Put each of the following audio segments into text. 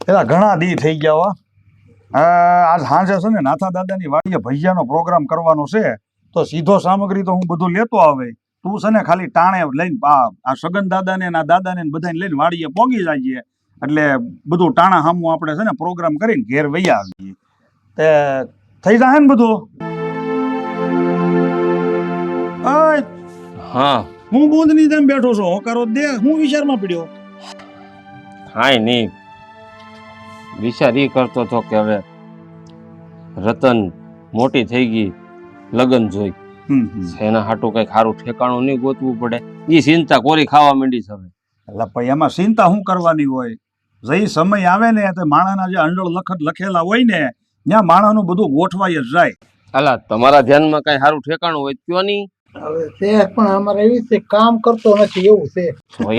પેલા ઘણા દી થઈ ગયા હો. આજ સાંજે છે ને નાથા દાદાની વાડીએ ભજીયાનો પ્રોગ્રામ કરવાનો છે, તો સીધો સામગ્રી તો હું બધું લેતો આવે. તું છે ને ખાલી ટાણે લઈને આ સગન દાદાને આ દાદાને બધાને લઈને વાડીએ પોગી જઈએ, એટલે બધું ટાણા હામું આપણે છે ને પ્રોગ્રામ કરીને ઘેર વૈયા આવીએ. તે થઈ જાય ને બધું? હા, હું બૂંદની જેમ બેઠો છું, હોકારો દે. હું વિચારમાં પડ્યો. હાય નહીં, વિચાર એ કરતો હતો કે હવે રતન મોટી થઈ ગઈ, લગ્ન જોઈ એના હાટું કઈક સારું ઠેકાણું નહીં ગોતવું પડે. એ ચિંતા કોરી ખાવા માંડી છે હવે. એટલે ભાઈ એમાં ચિંતા શું કરવાની હોય? જે સમય આવે ને તે માણાના જે અંડળ લખત લખેલા હોય ને ત્યાં માણાનું બધું ગોઠવાઈ જ જાય. અલા, તમારા ધ્યાનમાં કઈ સારું ઠેકાણું હોય કયો નહીં. હવે છે પણ અમારે એવી છે, કામ કરતો નથી એવું છે.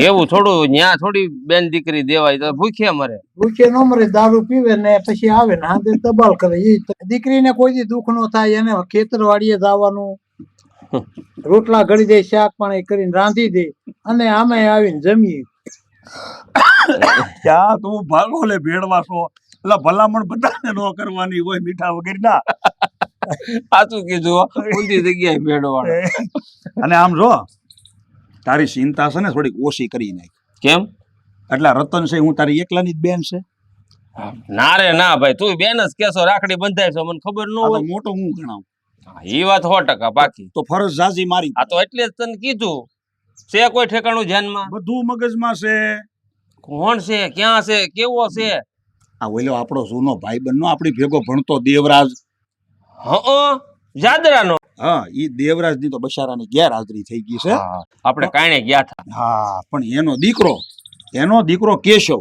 એવું થોડું ન્યા થોડી બેન દીકરી દેવાય તો ભૂખે મરે. ભૂખે ન મરે, દારૂ પીવે ને પછી આવે ને હાથે દબાલ કરે. એ દીકરીને કોઈ દી દુઃખ ન થાય, એને ખેતર વાડીએ જવાનું, રોટલા ઘડી દે, શાક પાણી કરીને રાંધી દે અને આમે આવીને જમીએ. ક્યાં તું ભાગો લે ભેળવા છો? એટલે ભલામણ બધાને ન કરવાની હોય મીઠા વગર ના. સાચું કીધું, ઊંધી જગ્યાએ ભેડવાળો. અને આમ જો તારી ચિંતા છે ને થોડીક ઓછી કરી નાખ. કેમ? એટલે રતન છે હું તારી એકલાની જ બેન છે? ના રે ના ભાઈ, તું બેન જ કેસો રાખડી બંધાય છો, મને ખબર ન હોય. મોટો હું ગણાવું. એ વાત 100% બાકી તો ફરજ જાજી મારી. આ તો એટલે જ તને કીધું છે. કોઈ ઠેકાણું ધ્યાનમાં? બધું મગજમાં છે. કોણ છે, ક્યાં છે, કેવો છે? આ ઓલો આપણો જૂનો ભાઈબંધ નો આપણી ભેગો ભણતો દેવરાજ. જાદરાનો. હા, ઈ દેવરાજ ની તો બશારાની ગેરહાજરી થઈ ગઈ છે. આપણે કાણે ગયા હતા. હા, પણ એનો દીકરો કેશવ.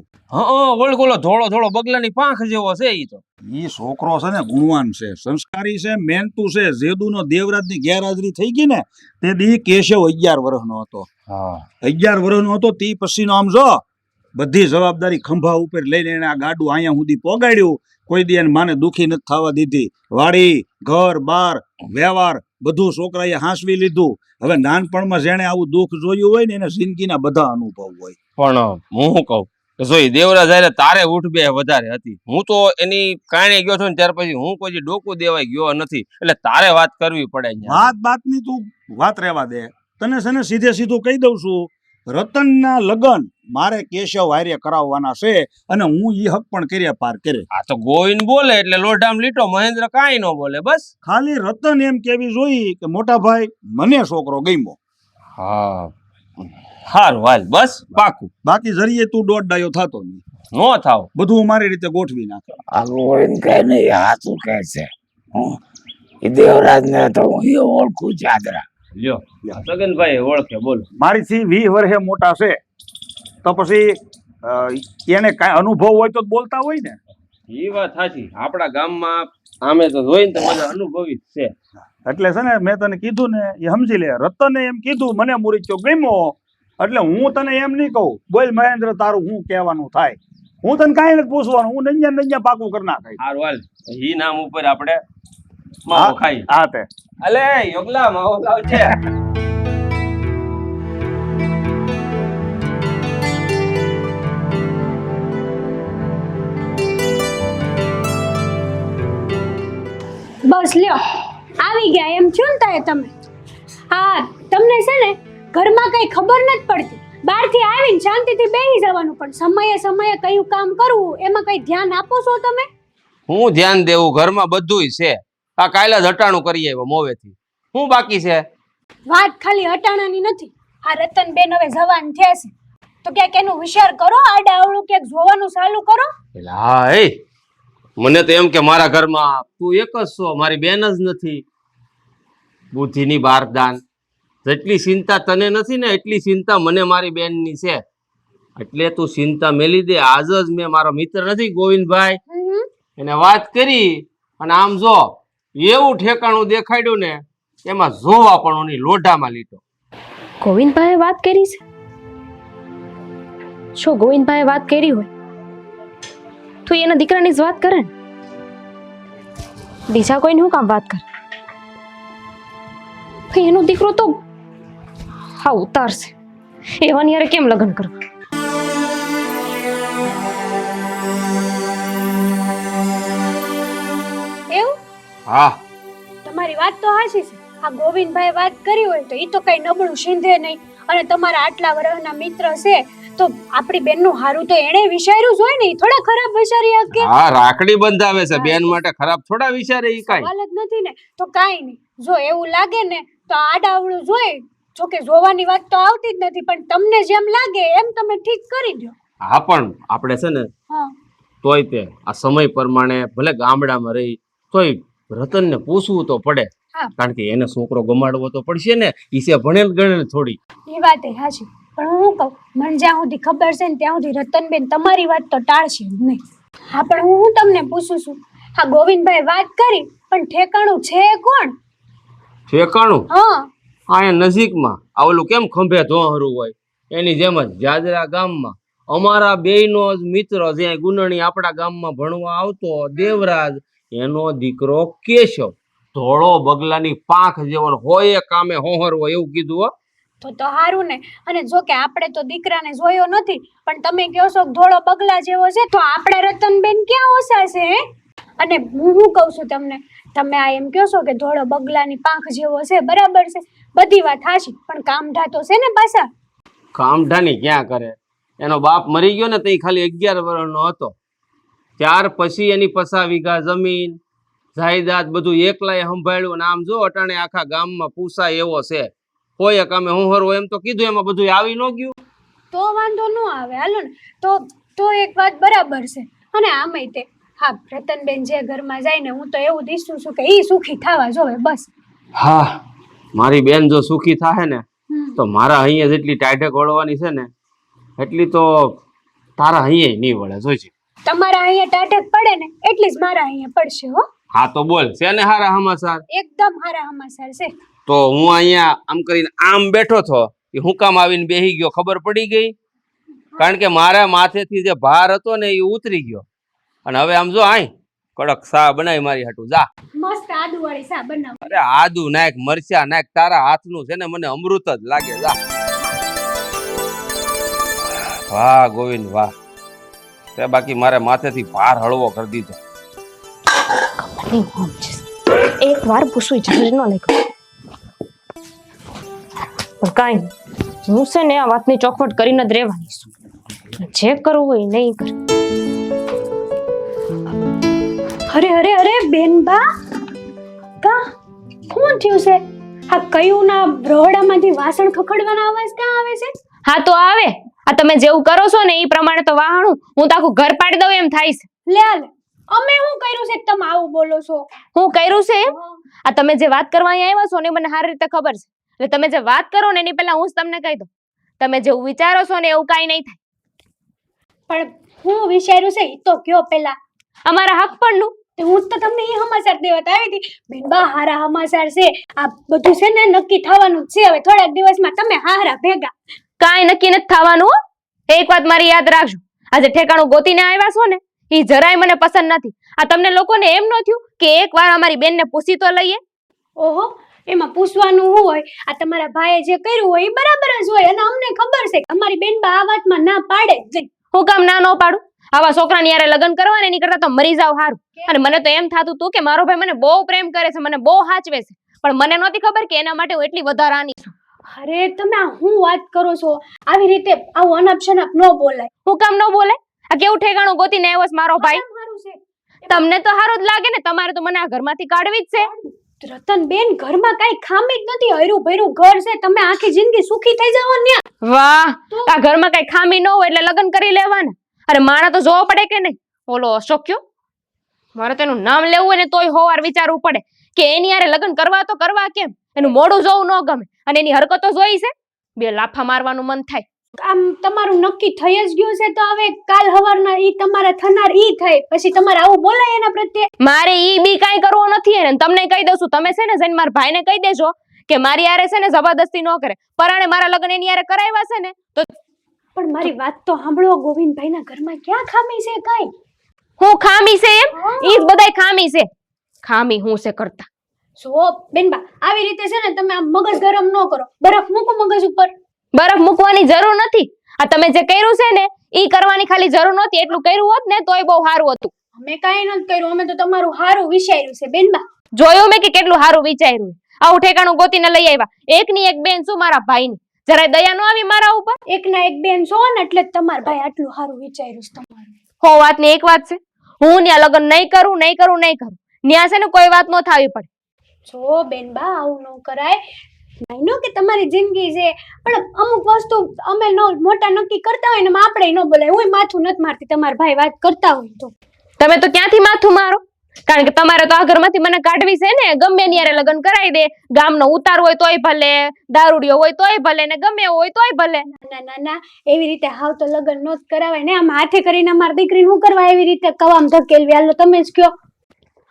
ઓળગોલો ધોળો ધોળો બગલાની પાંખ જેવો છે. ઈ તો ઈ છોકરો છે ને ગુણવાન છે, સંસ્કારી છે, મહેનતુ છે. જેદુનો દેવરાજની ગેરહાજરી થઈ ગઈ ને તે દી કેશવ 11 વર્ષનો હતો. 11 વર્ષનો હતો. તે પછીનો આમ જો બધી જવાબદારી ખંભા ઉપર લઈને એને આ ગાડું અહીંયા સુધી પોગાડ્યું. કોઈ દી એને માને દુખી નથી થવા દીધી. વાડી, ઘર, બાર, વ્યવહાર બધું છોકરાએ હાંસવી લીધું. હવે નાનપણમાં જેણે આવું દુઃખ જોયું હોય ને એને જિંદગીના બધા અનુભવ હોય. પણ હું કહું જોઈ દેવરાજ આરે તારે ઉઠ બે વધારે હતી. હું તો એની કારણે ગયો છું ને ત્યાર પછી હું કોઈ ડોકું દેવાય ગયો નથી. એટલે તારે વાત કરવી પડે. વાતની તું વાત રહેવા દે. તને છે ને સીધે સીધું કહી દઉં છું, રતનના લગ્ન મારે કેશવ હારે કરાવવાના છે અને હું ઈ હક પણ કર્યા પાર કરે. આ તો ગોવિંદ બોલે એટલે લોઢામ લીટો, મહેન્દ્ર કાંઈ ન બોલે. બસ ખાલી રતન એમ કેવી જોઈ કે મોટા ભાઈ મને છોકરો ગમ્યો. હા, હારું હાલ, બસ પાકું. બાકી જરીએ તું દોઢ ડાયો થતો નહીં. નો થાવ, બધું મારી રીતે ગોઠવી નાખે. આ ગોવિંદ કહે નહીં, હાચું કહે છે. એ દેવરાજ ને તો હું ઓળખું જાદરા. લ્યો સગનભાઈ ઓળખે, બોલો. મારીથી 20 વર્ષે મોટા છે તો પછી એને કાંઈ અનુભવ હોય તો બોલતા હોય ને. એ વાત સાચી. આપણા ગામમાં આમે તો જોઈને તો બધા અનુભવી જ છે. એટલે છે ને મેં તને કીધું ને એ સમજી લે. રતને એમ કીધું મને મુરીચો ગમ્યો, એટલે હું તને એમ નહીં કહું બોલ મહેન્દ્ર તારું હું કહેવાનું થાય. હું તને કાંઈ નથી પૂછવાનું, હું નંજા પાકું કરી નાખાય. હારું હાલ, ઈ નામ ઉપર આપણે માવો ખાઈ. હા તે અલે યોગલા માવો લાવ છે. બસ લ્યો આવી ગયા એમ છો ને તારે તમે. હા, તમને છે ને ઘરમાં કઈ ખબર નથી પડતી. બહારથી આવીને શાંતિથી બેસી જવાનું, પણ સમયે સમયે કયું કામ કરવું એમાં કઈ ધ્યાન આપો છો તમે? હું ધ્યાન દેવું? ઘરમાં બધુંય છે. આ કાલે જ હટાણું કરી આવ્યો મોવેથી. હું બાકી છે? વાત ખાલી હટાણાની નથી. આ રતનબેન હવે જવાન થયા છે તો ક્યાંક એનો વિચાર કરો. આડા અવળું ક્યાંક જોવાનું ચાલુ કરો. હા, એ મને તો એમ કે મારા ઘરમાં તું એક જ છો, મારી બેન જ નથી. બુદ્ધિની બારદાન. જેટલી ચિંતા તને નથી ને એટલી ચિંતા મને મારી બેનની છે. એટલે તું ચિંતા મેલી દે. આજ જ મેં મારો મિત્ર નથી ગોવિંદભાઈ એને વાત કરી અને આમ જો એવું ઠેકાણું દેખાડ્યું ને એમાં જોવા પણ લોઢામાં લીટો. ગોવિંદભાઈએ વાત કરી છે? જો ગોવિંદભાઈએ વાત કરી હોય તો એના દીકરાની જ વાત કરે ને. બીજા કોઈને શું કામ વાત કરે? એનો દીકરો તો હા ઉતારશે. એવાની યારે કેમ લગ્ન કરવા? હા તમારી વાત તો હાચી છે. આ ગોવિંદભાઈ વાત કરી હોય તો ઈ તો કઈ નબળું સિંધે નહીં. અને તમારા આટલા વર્ષના મિત્ર છે તો આપણી બેનનું હારું તો એણે વિચાર્યું જ હોય ને. ઈ થોડા ખરાબ વિચારી શકે. હા રાખડી બંધાવે છે બેન માટે, ખરાબ થોડા વિચારે ઈ કાઈ. સવાલ જ નથી ને. તો કાઈ નહીં, જો એવું લાગે ને તો આડાવડું જોઈ, જો કે જોવાની વાત તો આવતી જ નથી, પણ તમને જેમ લાગે એમ તમે ઠીક કરી દો. હા પણ આપણે છે ને હા તોય તે આ સમય પ્રમાણે ભલે ગામડામાં રહી તોય રતનને પૂછવું તો પડે. હા. કારણ કે એને છોકરો ગમાડવો તો પડશે ને. ઈ છે ભણેલ ગણેલ થોડી. એ વાત એ હાચી, પણ હું કહું, મને જ્યાં સુધી ખબર છે ને ત્યાં સુધી રતનબેન તમારી વાત તો ટાળશે જ નહીં. હા પણ હું તમને પૂછું છું, હા ગોવિંદભાઈ વાત કરી પણ ઠેકાણું છે કોણ? ઠેકાણું હા અહીંયા નજીકમાં આ ઓલું કેમ ખંભે ધોહરું હોય એની જેમ જ જાજરા ગામમાં અમારા બેયનો જ મિત્ર જ્યાં ગુનણી આપણા ગામમાં ભણવા આવતો દેવરાજ, એનો દીકરો કેશવ, ધોળો બગલાની પાંખ જેવો ને હોય એ કામે હોહરવો એવું કીધું હો. તો હારું ને. અને જો કે આપણે તો દીકરાને જોયો નથી, પણ તમે કહો છો કે ધોળો બગલા જેવો છે, તો આપણે રતનબેન ક્યાં ઓછા છે હે? અને હું કહું છું તમને, તમે આ એમ કહો છો કે ધોળો બગલાની પાંખ જેવો છે, બરાબર છે, બધી વાત હાચી, પણ કામઢા તો છે ને પાછા. કામઢાની ક્યાં કરે, એનો બાપ મરી ગયો ને તો ખાલી 11 વર્ષનો હતો. ત્યાર પછી એની 50 વીઘા જમીન જાયદાદ બધું એકલાએ સંભાળ્યું. અને આમ જો અટાણે આખા ગામમાં પૂછાય એવો છે. કોઈ કામે હોહરવો એમ તો કીધું, એમાં બધું આવી ન ગયું તો વાંધો ન આવે. હાલો ને, તો એક વાત બરાબર છે. અને આમેય તે હા રતનબેન જે ઘરમાં જાય ને, હું તો એવું ઈચ્છું છું કે ઈ સુખી થવા જોવે બસ. હા મારી બેન જો સુખી થાય ને તો મારા અહીંયા જેટલી ટાઢે વળવાની છે ને એટલી તો તારા અહીંયા નહીં વળે. જોઈશે તમારા અહીંયા ટાઢક પડે ને એટલી જ મારા અહીંયા પડશે હો. હા તો બોલ છે ને હારા સમાચાર? એકદમ હારા સમાચાર છે. તો હું અહીંયા આમ કરીને આમ બેઠો છો, એ હું કામ આવીને બેહી ગયો ખબર પડી ગઈ? કારણ કે મારા માથેથી જે ભાર હતો ને એ ઉતરી ગયો. અને હવે આમ જો આય કડક સા બનાવી મારી હાટું જા. મસ્ત આદુવાળી સા બનાવો. અરે આદુ નાખ, મરચા નાખ, તારા હાથનું છે ને મને અમૃત જ લાગે. જા. વાહ ગોવિંદ વાહ, તે બાકી મારે માથેથી ભાર હળવો કરી દીધો. એક વાર પૂછવું જરૂર ન લાગ્યું, પણ કાંઈ નહીં, હું છે ને આ વાતની ચોખવટ કરીને જ રહેવાની છું. જે કરવું હોય નહીં કરે. અરે અરે અરે બેનબા, કા શું થયું છે? આ કયું ના રોહડામાંથી વાસણ ખખડવાના અવાજ ક્યાં આવે છે? હા તો આવે. આ તમે જેવું કરો છો ને એ પ્રમાણે તો વાહણું હું તો આખું ઘર પાડી દઉં એમ થાય છે. લે અમે શું કર્યું છે તમે આવું બોલો છો? હું કર્યું છે આ તમે જે વાત કરવા અહીંયા આવ્યા છો ને મને સારી રીતે ખબર છે. એટલે તમે જે વાત કરો ને એની પહેલા હું જ તમને કહી દઉં, તમે જેવું વિચારો છો ને એવું કાંઈ નહીં થાય. પણ હું વિચાર્યું છે એ તો કયો પેલા. અમારા હક પણનું હું તો તમને એ સમાચાર દેવા આવી હતી બેનબા, હારા સમાચાર છે. આ બધું છે ને નક્કી થવાનું જ છે હવે થોડાક દિવસમાં. તમે હારા ભેગા. કાંઈ નક્કી નથી થવાનું. એક વાત મારી યાદ રાખજો, આજે ઠેકાણું ગોતીને આવ્યા છો ને એ જરાય મને પસંદ નથી. આ તમને લોકોને એમ ન થયું કે એકવાર અમારી બેનને પૂછી તો લઈએ? ઓહો, એમાં પૂછવાનું શું હોય? આ તમારા ભાઈએ જે કર્યું હોય એ બરાબર જ હોય. અને અમને ખબર છે કે અમારી બેનબા આ વાતમાં ના પાડે જ નહીં. હું કામ ના ન પાડું? આવા છોકરાની યારે લગ્ન કરવા ને એની કરતા તો મરી જાવ સારું. અને મને તો એમ થતું હતું કે મારો ભાઈ મને બહુ પ્રેમ કરે છે, મને બહુ સાચવે છે, પણ મને નહોતી ખબર કે એના માટે હું એટલી વધારાની છું. અરે તમે આ શું વાત કરો છો? આવી રીતે આવું અનાપ-શનાપ ન બોલાય. હું કામ ન બોલે? આ કેવું ઠેકાણું ગોતીને આવ્યો છે મારો ભાઈ? તમને તો સારું જ લાગે ને, તમારે તો મને આ ઘરમાંથી કાઢવી જ છે. રતનબેન, ઘરમાં કઈ ખામી જ નથી, હર્યું ભર્યું ઘર છે. તમે આખી જિંદગી સુખી થઈ જાઓ ને. વાહ, આ ઘરમાં કઈ ખામી ન હોય એટલે લગ્ન કરી લેવાના. અરે માણા તો જોવો પડે કે નહીં? ઓલો અશોક કયો, મારે તેનું નામ લેવું હોય ને તોય હોવાર વિચારવું પડે કે એની યારે લગ્ન કરવા તો કરવા કેમ? એનું મોઢું જોવું ન ગમે અને એની હરકતો જોઈ છે, બે લાફા મારવાનું મન થાય. આમ તમારું નક્કી થઈ જ ગયું છે તો હવે કાલ હવારના ઈ તમારા થનાર ઈ થાય, પછી તમારે આવું બોલાય એના પ્રત્યે? મારે ઈ બી કાંઈ કરવો નથી. અને તમને કહી દઉં છું, તમે છે ને જઈને મારા ભાઈને કહી દેજો કે મારી યારે છે ને જબરદસ્તી ન કરે. પરાણે મારા લગ્ન એની યારે કરાવ્યા છે ને તો. પણ મારી વાત તો સાંભળો, ગોવિંદભાઈના ઘરમાં ક્યાં ખામી છે? કઈ હું ખામી છે એમ? ઈ જ બધાય ખામી છે. ખામી હું છે કરતા. જો બેનબા, આવી રીતે છે ને તમે આમ મગજ ગરમ ન કરો. બરફ મૂકો મગજ ઉપર. બરફ મૂકવાની જરૂર નથી. આ તમે જે કર્યું છે ને ઈ કરવાની ખાલી જરૂર નહોતી. એટલું કર્યું હોત ને તોય બહુ સારું હતું. અમે કાંઈ નથી કર્યું, અમે તો તમારું સારું વિચાર્યું છે બેનબા. જોયું મેં કે કેટલું સારું વિચાર્યું છે. આવું ઠેકાણું ગોતીને લઈ આવ્યા. એકની એક બેન શું મારા ભાઈની, જરાય દયા નો આવી મારા ઉપર? એકના એક બેન છો ને એટલે જ તમારા ભાઈ આટલું સારું વિચાર્યું છે તમારું. હો વાતની એક વાત છે, હું ન્યા લગ્ન નહીં કરું ન્યા છે ને કોઈ વાત નો થાવી પડે. જો બેનબા આવું ન કરાય. માનો કે તમારી જિંદગી છે, પણ અમુક વસ્તુ અમે મોટા નક્કી કરતા હોય ને આપણે ન બોલાય. હું માથું નથી મારતી, તમારા ભાઈ વાત કરતા હોય તો. તમે તો ક્યાંથી માથું મારો? કારણ કે તમારે તો આ ઘરમાંથી મને કાઢવી છે ને. ગમે ની હારે લગ્ન કરાવી દે, ગામનો ઉતાર હોય તોય ભલે, દારૂડિયો હોય તોય ભલે, ને ગમે એવું હોય તોય ભલે. ના એવી રીતે હાવ તો લગ્ન નો જ કરાવાય ને. આમ હાથે કરીને અમારી દીકરીને હું કરવા એવી રીતે કવામ ધકેલવી? હાલો તમે જ કયો.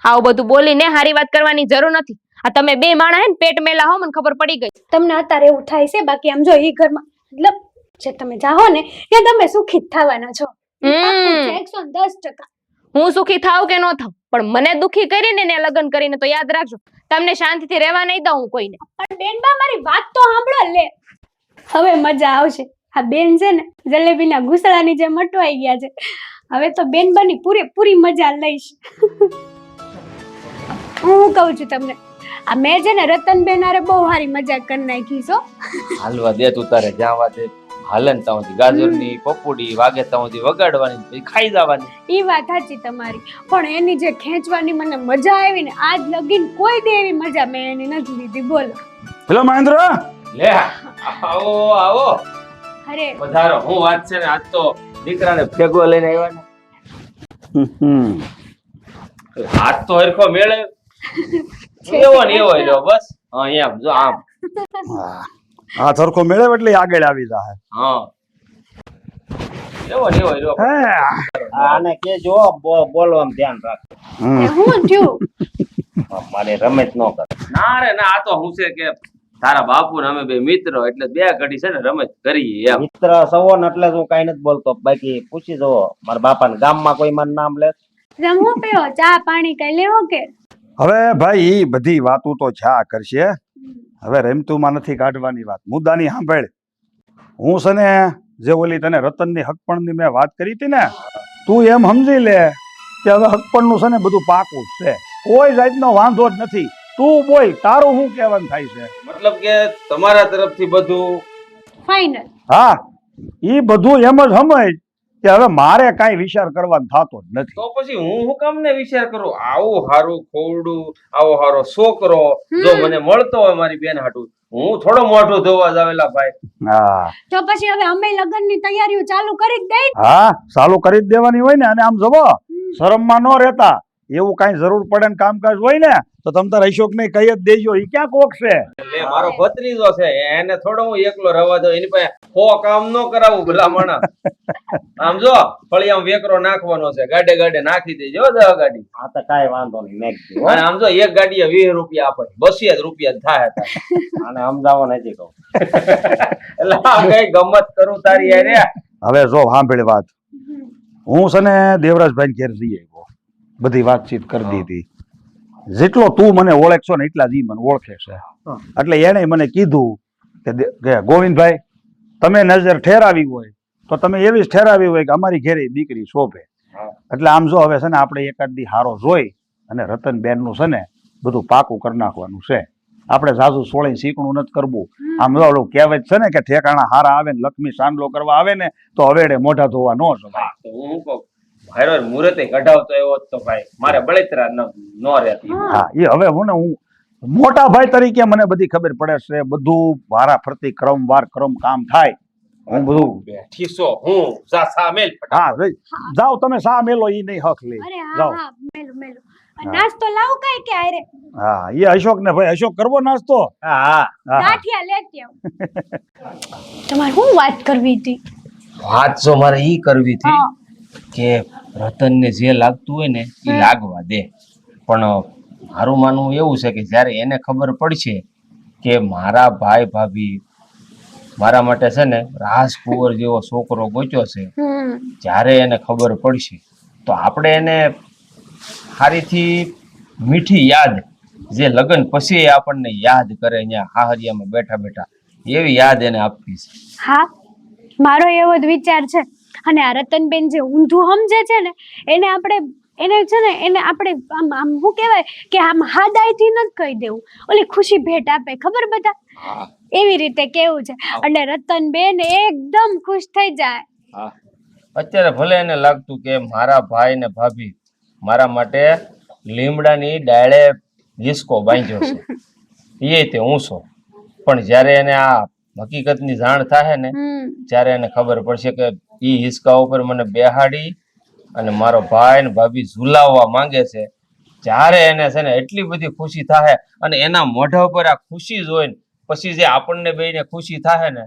આવું બધું બોલીને હારી વાત કરવાની જરૂર નથી. આ તમે બે માણા હે ને પેટ મેલા હો, મને ખબર પડી ગઈ. તમને અત્યારે એવું થાય છે, બાકી આમ જો ઈ ઘરમાં મતલબ જે તમે જાહો ને ત્યાં તમે સુખી જ થવાના છો. 110%. હું સુખી થાવ કે ન થાવ, પણ મને દુખી કરીને ને લગ્ન કરીને તો યાદ રાખજો, તમને શાંતિથી રહેવા નહીં દઉં હું કોઈને. પણ બેનબા મારી વાત તો સાંભળો લે. હવે મજા આવશે. આ બેન છે ને જલેબીના ઘૂસડાની જેમ અટવાઈ ગયા છે. હવે તો બેનબાની પૂરી મજા લઈશ. હું કહું છું તમને, આ મેં છે ને રતનબેન હારે બહુ સારી મજા કરી નાખી છો. હાલવા દે તું તારે જાવા દે. હાલે ને તાવથી ગાજરની પપુડી વાગે તાવથી વગાડવાની, પછી ખાઈ જવાની. ઈ વાત સાચી તમારી, પણ એની જે ખેંચવાની મને મજા આવી ને આજ લગીન કોઈ દે એવી મજા મેં એની નથી લીધી. બોલો. હેલો મહેન્દ્ર, લે આવો આવો, અરે પધારો. હું વાત છે ને, આજ તો દીકરાને ભેગો લઈને આવ્યા ને. હાથ તો હરખો મેળે એવો ને એવો રહ્યો બસ. હા એમ જો આમ. આ થરકો મેળવે એટલે આગળ આવી જાય. હા એવો ને એવો રહ્યો. આને કે જો બોલવામાં ધ્યાન રાખ. હું થયું? મારે રમત ન કર. ના રે ના, આ તો હું છે કે તારા બાપુ ને અમે બે મિત્રો એટલે બે ઘડી છે ને રમત કરીએ એમ. મિત્ર સવો ને એટલે હું કઈ નથી બોલતો. બાકી પૂછી જુઓ મારા બાપાને, ગામમાં કોઈ મારું નામ લે? જમવું પીવો, ચા પાણી કઈ લેવો કે? હવે ભાઈ ઈ બધી વાતો તો છા કરશે, હવે રમતુમાં નથી કાઢવાની વાત. મુદ્દાની સાંભળ. હું છે ને જે ઓલી તને રતનની હકપણની મેં વાત કરી હતી ને, તું એમ સમજી લે કે હવે હકપણનું છે ને બધું પાકું જ છે, કોઈ જાતનો વાંધો જ નથી. તું બોલ, તારું શું કહેવાનું થાય છે? મતલબ કે તમારા તરફથી બધું ફાઇનલ? હા, ઈ બધું એમ જ સમજ કે હવે મારે કાંઈ વિચાર કરવાનો થતો જ નથી. તો પછી હું કામ ને વિચાર કરું? આવું હારું ખોવડું, આવો હારો છોકરો જો મને મળતો હોય મારી બેન હાટું, હું થોડો મોઢું ધોવા જાવેલા ભાઈ. હા તો પછી હવે અમે લગ્નની તૈયારીઓ ચાલુ કરી જ દઈ. હા, ચાલુ કરી જ દેવાની હોય ને. અને આમ જવો, શરમમાં ન રહેતા. એવું કાંઈ જરૂર પડે ને કામકાજ હોય ને તો તમ તાર અશોક ને કહી જ દેજો. ઈ ક્યાં કોક છે? એટલે મારો ભત્રીજો છે, એને થોડો હું એકલો રહેવા દઉં? એની પાસે કામ ન કરાવું ભલા માણસ. આમ જો ફળિયામાં વેકરો નાખવાનો છે, ગાડે ગાડે નાખી દેજો. 10 ગાડી. આ તો કાંઈ વાંધો નહીં, નાખી અને આમ જો એક ગાડીએ 20 રૂપિયા આપે, 200 રૂપિયા થાય. આને સમજાવો નથી કહું. એટલે આ કઈ ગમત કરું તારી યારે. હવે જો સાંભળ વાત. હું છે ને દેવરાજભાઈ ઘેર જઈ આવ્યો, બધી વાતચીત કરી દીધી. જેટલો તું મને ઓળખશો ને એટલા જ ઈ મને ઓળખે છે. એટલે એને મને કીધું કે ગોવિંદભાઈ, તમે નજર ઠેરાવી હોય તો તમે એવી જ ઠેરાવી હોય કે અમારી ઘેરે દીકરી શોભે. એટલે આમ જો હવે છે ને આપણે એકાદ દી હારો જોઈ અને રતનબેન નું છે ને બધું પાકું કરી નાખવાનું છે. આપણે ઝાઝુ સોળી શીકણું નથી કરવું. આમ જો ઓલું કહેવત છે ને કે ઠેકાણા હારા આવે ને લક્ષ્મી સાંડલો કરવા આવે ને તો હવેડે મોઢા ધોવા ન જવાય. તો હું કહું ભાઈરો મુહૂર્તે કઢાવતો એવો જ તો ભાઈ મારે બળતરા ન રહેતી. હા, એ હવે હું મોટા ભાઈ તરીકે મને બધી ખબર પડે છે. બધું વારા ફરતી ક્રમવાર કામ થાય. હું બધું બેઠીસો હું જા સામેલ. હા જાઓ તમે સા મેલો ઈ નહીં હક લે. અરે હા જાઓ. હા, મેલું મેલું. નાસ્તો લાવું કઈ કે આરે? હા, એ અશોક ને ભાઈ, અશોક કરવો નાસ્તો. હા હા હા ગાંઠિયા લેતી આવું. તમારે શું વાત કરવી હતી? વાત જો મારે ઈ કરવી હતી કે રતનને જે લાગતું હોય ને એ લાગવા દે. પણ મારું માનવું એવું છે કે જ્યારે એને ખબર પડશે કે મારા ભાઈ ભાભી મારા માટે છે ને રાજકુંવર જેવો છોકરો ગોત્યો છે, જ્યારે એને ખબર પડશે તો આપણે એને સારીથી મીઠી યાદ, જે લગ્ન પછી આપણને યાદ કરે અહીંયા હાહરિયામાં બેઠા બેઠા, એવી યાદ એને આપવી છે. હા, મારો એવો જ વિચાર છે. અને આ રતનબેન જે ઊંધું સમજે છે ને એને આપણે એને છે ને એને આપણે આમ આમ શું કહેવાય કે આમ હાદાઈથી નથી કહી દેવું, ઓલી ખુશી ભેટ આપે ખબર બધા હા એવી રીતે કેવું છે. એટલે રતનબેન એકદમ ખુશ થઈ જાય. હા અત્યારે ભલે એને લાગતું કે મારા ભાઈ ને ભાભી મારા માટે લીમડાની ડાળે હિસકો બાંધ્યો છે એ તે હું છો, પણ જ્યારે એને આ હકીકતની જાણ થાય ને ત્યારે એને ખબર પડશે કે ઈ હિસકા ઉપર મને બેહાડી અને મારો ભાઈ ને ભાભી ઝુલાવવા માંગે છે. જ્યારે એને છે ને એટલી બધી ખુશી થાય અને એના મોઢા ઉપર આ ખુશી જોઈને પછી જે આપણને બેયને ખુશી થાય ને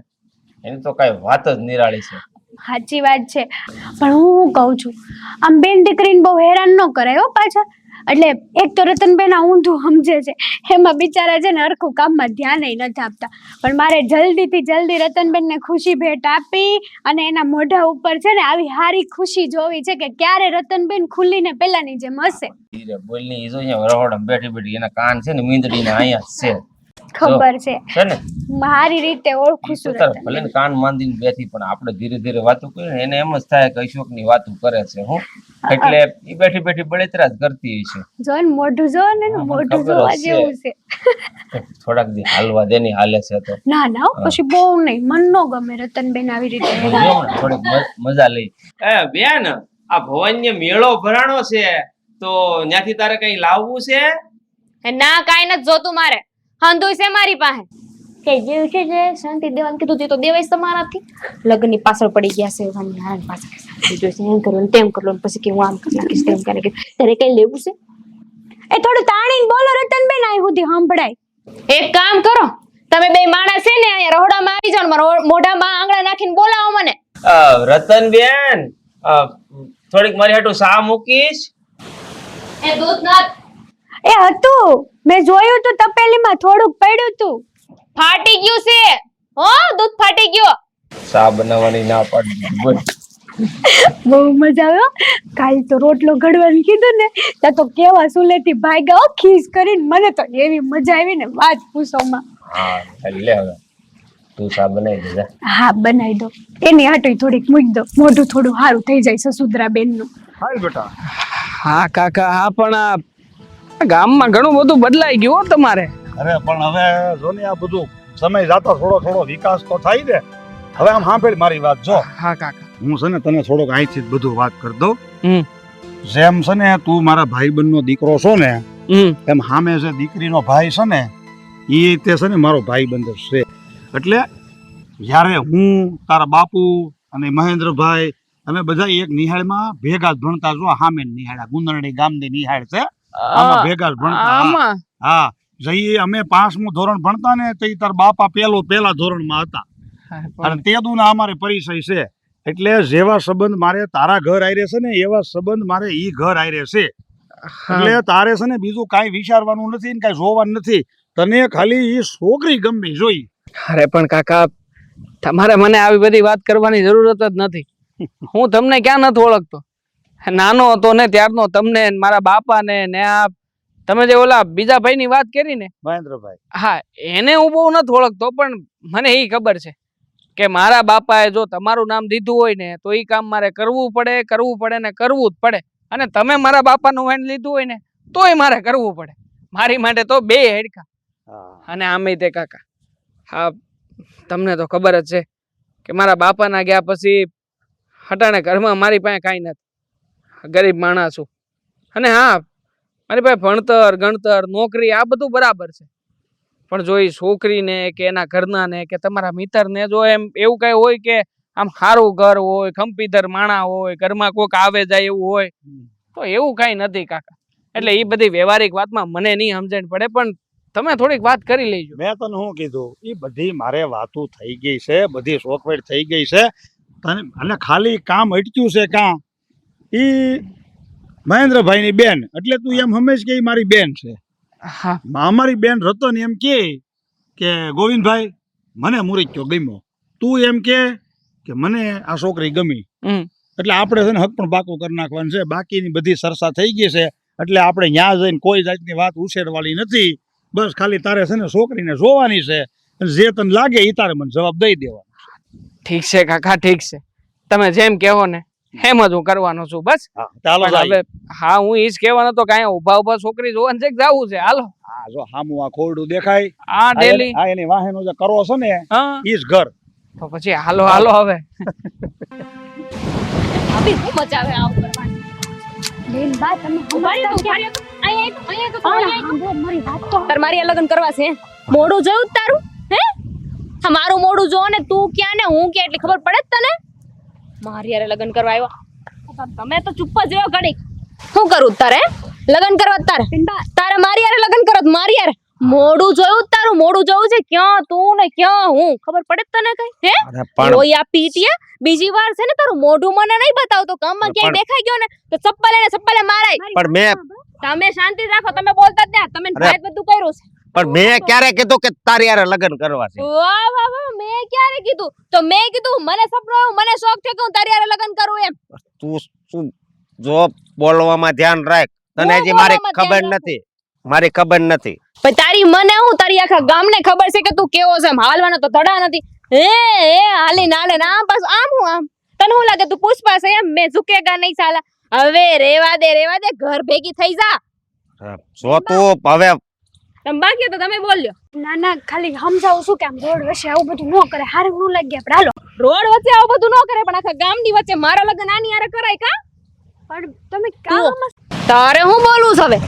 એની તો કઈ વાત જ નિરાળી છે. સાચી વાત છે, પણ હું કહું છું આમ બેન દીકરીને બહુ હેરાન ન કરાય હો પાછા. એટલે એક તો રતનબેન આ ઊંધું સમજે છે, એમાં બિચારા છે ને હરખું કામમાં ધ્યાન નથી આપતા. પણ મારે જલ્દીથી જલ્દી રતનબેનને ખુશી ભેટ આપી અને એના મોઢા ઉપર છે ને આવી હારી ખુશી જોવી છે કે ક્યારે રતનબેન ખુલ્લીને પેલાની જેમ હશે. ધીરે બોલની ઈ જો અહીંયા રહોડામાં બેઠી બેઠી એના કાન છે ને મીંદડીના અહીંયા છે ખબર છે, છે ને મારી રીતે ઓળખું છું ભલે ને રતનબેન. કાન માંદીને બેઠી પણ આપણે ધીરે ધીરે વાતો કરીએ ને એને એમ જ થાય કે અશોકની વાતો કરે છે હું એટલે ઈ બેઠી બેઠી બળતરા જ કરતી છે. જો ને મોઢું જો ને એનું હા, મોઢું ખબર જોવા જ છે. જેવું છે. થોડાક દી હાલવા દેની હાલે છે તો ના ના હો, પછી બહુ નહીં, મન નો ગમે રતનબેન આવી રીતે હેરાન. જો ને થોડીક મજા લઈ. બેન આ ભવન્ય મેળો ભરાણો છે તો ત્યાંથી તારે કઈ લાવવું છે? ના કાંઈ નથી જોતું મારે, હંધુય છે મારી પાસે. કે જે છે જે શાંતિ દેવાનું કીધું તે તો દેવાય તમારાથી. લગ્નની પાછળ પડી ગયા છે સ્વામિનારાયણ પાછળ જોઈશે એમ કરવાનું તેમ કરવાનું પછી કે હું આમ કરી નાખીશ તેમ કરી નાખીશ. તારે કઈ લેવું છે? એ થોડું તાણીને બોલો રતનબેન, આ સુધી સંભળાય. એક કામ કરો, તમે બે માણસ છે ને અહીંયા રહોડામાં આવી જાઓ ને મારા મોઢામાં આંગળા નાખીને બોલાવો મને. રતનબેન થોડીક મારી હાટુ સા મૂકીશ? એ દૂધ નાખ. એ હતું, મેં જોયું તું તપેલીમાં થોડુંક પડ્યું તું. ફાટી ગયું છે હો, દૂધ ફાટી ગયો. સા બનાવવાની ના પાડી બોલ. બહુ મજા આવ્યો. કાલ તો રોટલો ઘડવાનું કીધું ને ત્યાં તો કેવા સુલેથી ભાગ્યા હો, ખીસ કરીને. મને તો એવી મજા આવી ને વાત પૂછોમાં. હા લે હવે તું સા બનાવી દે જા. હા બનાવી દો, એની હાટું થોડીક મૂકી દો, મોઢું થોડું સારું થઈ જાય સસુદરા બેનનું. હાલ બેટા. હા કાકા, હા પણ આ ગામમાં ઘણું બધું બદલાઈ ગયું હો તમારે. અરે પણ હવે જો ને આ બધું સમય જાતો થોડો થોડો વિકાસ તો થાય ને. હવે આમ સાંભળ મારી વાત. જો હા કાકા. હું છે ને તને થોડોક અહીંથી જ બધું વાત કરી દઉં. હમ. જેમ છે ને તું મારા ભાઈબંધનો દીકરો છો ને હમ. એમ સામે જે દીકરીનો ભાઈ છે ને એ તે છે ને મારો ભાઈબંધ જ છે. એટલે જ્યારે હું તારા બાપુ અને મહેન્દ્રભાઈ અમે બધા એક નિહાળમાં ભેગા જ ભણતા. જો સામે નિહાળા ગુંદરણી ગામની નિહાળ છે, આમાં ભેગા જ ભણતા. આમાં હા જઈએ અમે 5મું ધોરણ ભણતા ને તે તાર બાપા પેલા ધોરણમાં હતા અને તે દુના અમારે પરિચય છે. એટલે જેવા સંબંધ મારે તારા ઘર આયરે છે ને એવા સંબંધ મારે ઈ ઘર આયરે છે. એટલે તારે છે ને બીજું કાંઈ વિચારવાનું નથી ને કાંઈ જોવાનું નથી. તને ખાલી ઈ છોકરી ગમે જોઈ. અરે પણ કાકા, તમારે મને આવી બધી વાત કરવાની જરૂરત જ નથી. હું તમને ક્યાં નથી ઓળખતો. નાનો હતો ને ત્યારનો તમને મારા બાપાને ને આ તમે જે ઓલા બીજા ભાઈની વાત કરી ને મહેન્દ્રભાઈ, હા એને હું બહુ નથી ઓળખતો, પણ મને એ ખબર છે કે મારા બાપાએ જો તમારું નામ દીધું હોય ને તો એ કામ મારે કરવું પડે ને કરવું જ પડે. અને તમે મારા બાપાનું વાણ લીધું હોય ને તોય મારે કરવું પડે. મારી માટે તો બે હેડકા. અને આમે તે કાકા, હા તમને તો ખબર જ છે કે મારા બાપાના ગયા પછી હટાણે ઘરમાં મારી પાસે કાંઈ નથી. ગરીબ માણસ છું. અને હા મારી પાસે ભણતર ગણતર નોકરી આ બધું બરાબર છે, પણ જો એ છોકરીને કે એના ઘરનાને કે તમારા મિત્રને જો એમ એવું કઈ હોય કે આમ સારું ઘર હોય, ખંપીધર માણા હોય, ઘરમાં કોઈક આવે જાય એવું હોય, તો એવું કઈ નથી કાકા. એટલે એ બધી વ્યવહારિક વાતમાં મને નહીં સમજણ પડે, પણ તમે થોડીક વાત કરી લેજો. મેં તને શું કીધું એ બધી મારે વાતો થઈ ગઈ છે, બધી સોખવેડ થઈ ગઈ છે. તને અને ખાલી કામ અટક્યું છે કાં ઈ મહેન્દ્રભાઈની બેન. એટલે તું એમ સમજ કે ઈ મારી બેન છે. હા અમારી બેન રતન એમ કે ગોવિંદભાઈ મને મુરત્યો ગમ્યો, તું એમ કે મને આ છોકરી ગમી. એટલે આપણે છે ને હક પણ પાકું કરી નાખવાનું છે. બાકીની બધી સરસા થઈ ગઈ છે. એટલે આપણે ત્યાં જઈને કોઈ જાતની વાત ઉછેરવાળી નથી. બસ ખાલી તારે છે ને છોકરીને જોવાની છે, અને જે તને લાગે એ તારે મને જવાબ દઈ દેવાનો. ઠીક છે કાકા, ઠીક છે. તમે જેમ કહો ને એમ જ હું કરવાનો છું બસ. ચાલો પણ જાય. હવે હા હું ઈ જ કહેવાનો તો કાંઈ ઉભા ઉભા છોકરી જોવાનું છે કે જાવું છે હાલો. હા જો હામું આ ખોરડું દેખાય આ ડેલી આ એની વાહેનો જે કરો છો ને હા ઈ જ ઘર. તો પછી હાલો હાલો હવે. ભાભી હું મચાવે આવું કરવાની. બેન બા તમે ઉભારી સમજતા તો ક્યાં? અહીંયા તો પણ સાંભળો, મારી વાત તો તાર મારી હારે લગ્ન કરવા છે મોઢું જોયું જ તારું હે હા મારું મોઢું જો ને તું ક્યાં ને હું ક્યાં એટલી ખબર પડે જ તને મારી હારે લગ્ન કરવા આવ્યા તમે તો ચૂપ જ રહ્યો ઘડીક શું કરું તારે લગ્ન કરવા તારે તારે મારી હારે લગ્ન કરો મારી હારે મોઢું જોયું જ તારું મોઢું જોયું છે ક્યાં તું ને ક્યાં હું ખબર પડે જ તને કઈ હે ઓય આ પીટીયા બીજી વાર છે ને તારું મોઢું મને નહીં બતાવતો કામમાં ક્યાંય દેખાઈ ગયો ને તો ચપ્પલે મારાય પણ મેં તમે શાંતિ રાખો તમે બોલતા જ ના તમે ભાઈ બધું કર્યું છે પણ મેં ક્યારે કીધું કે તારી હારે લગ્ન કરવા છે? વાહ વાહ વાહ મેં ક્યારે કીધું તો મેં કીધું મને સપનું આવ્યું મને શોખ છે કે હું તારી હારે લગ્ન કરું એમ તું શું જો બોલવામાં ધ્યાન રાખ. તને હું હજી મારી બોલવામાં ખબર ધ્યાન નથી. મારી ખબર નથી. પણ તારી મને હું તારી આખા ગામને ખબર છે કે તું કેવો છે એમ હાલવાનો તો ધડા નથી હે હાલી નાલે ના આમ પાછું આમ હું આમ તને શું લાગે તું પુષ્પા છે એમ મેં ઝુકેગા નહીં સાલા હવે રેવા દે ઘર ભેગી થઈ જા જો તું હવે તમે બાકી તો તમે બોલ્યો ના ના ખાલી સમજાવું છું કે આમ રોડ વચ્ચે આવું બધું ન કરે હારે ન લાગે આપણે હાલો. રોડ વચ્ચે આવું બધું ન કરે પણ આખા ગામની વચ્ચે મારા લગ્ન આની હારે કરાય કા પણ તમે કામ તારે હું બોલું છે હવે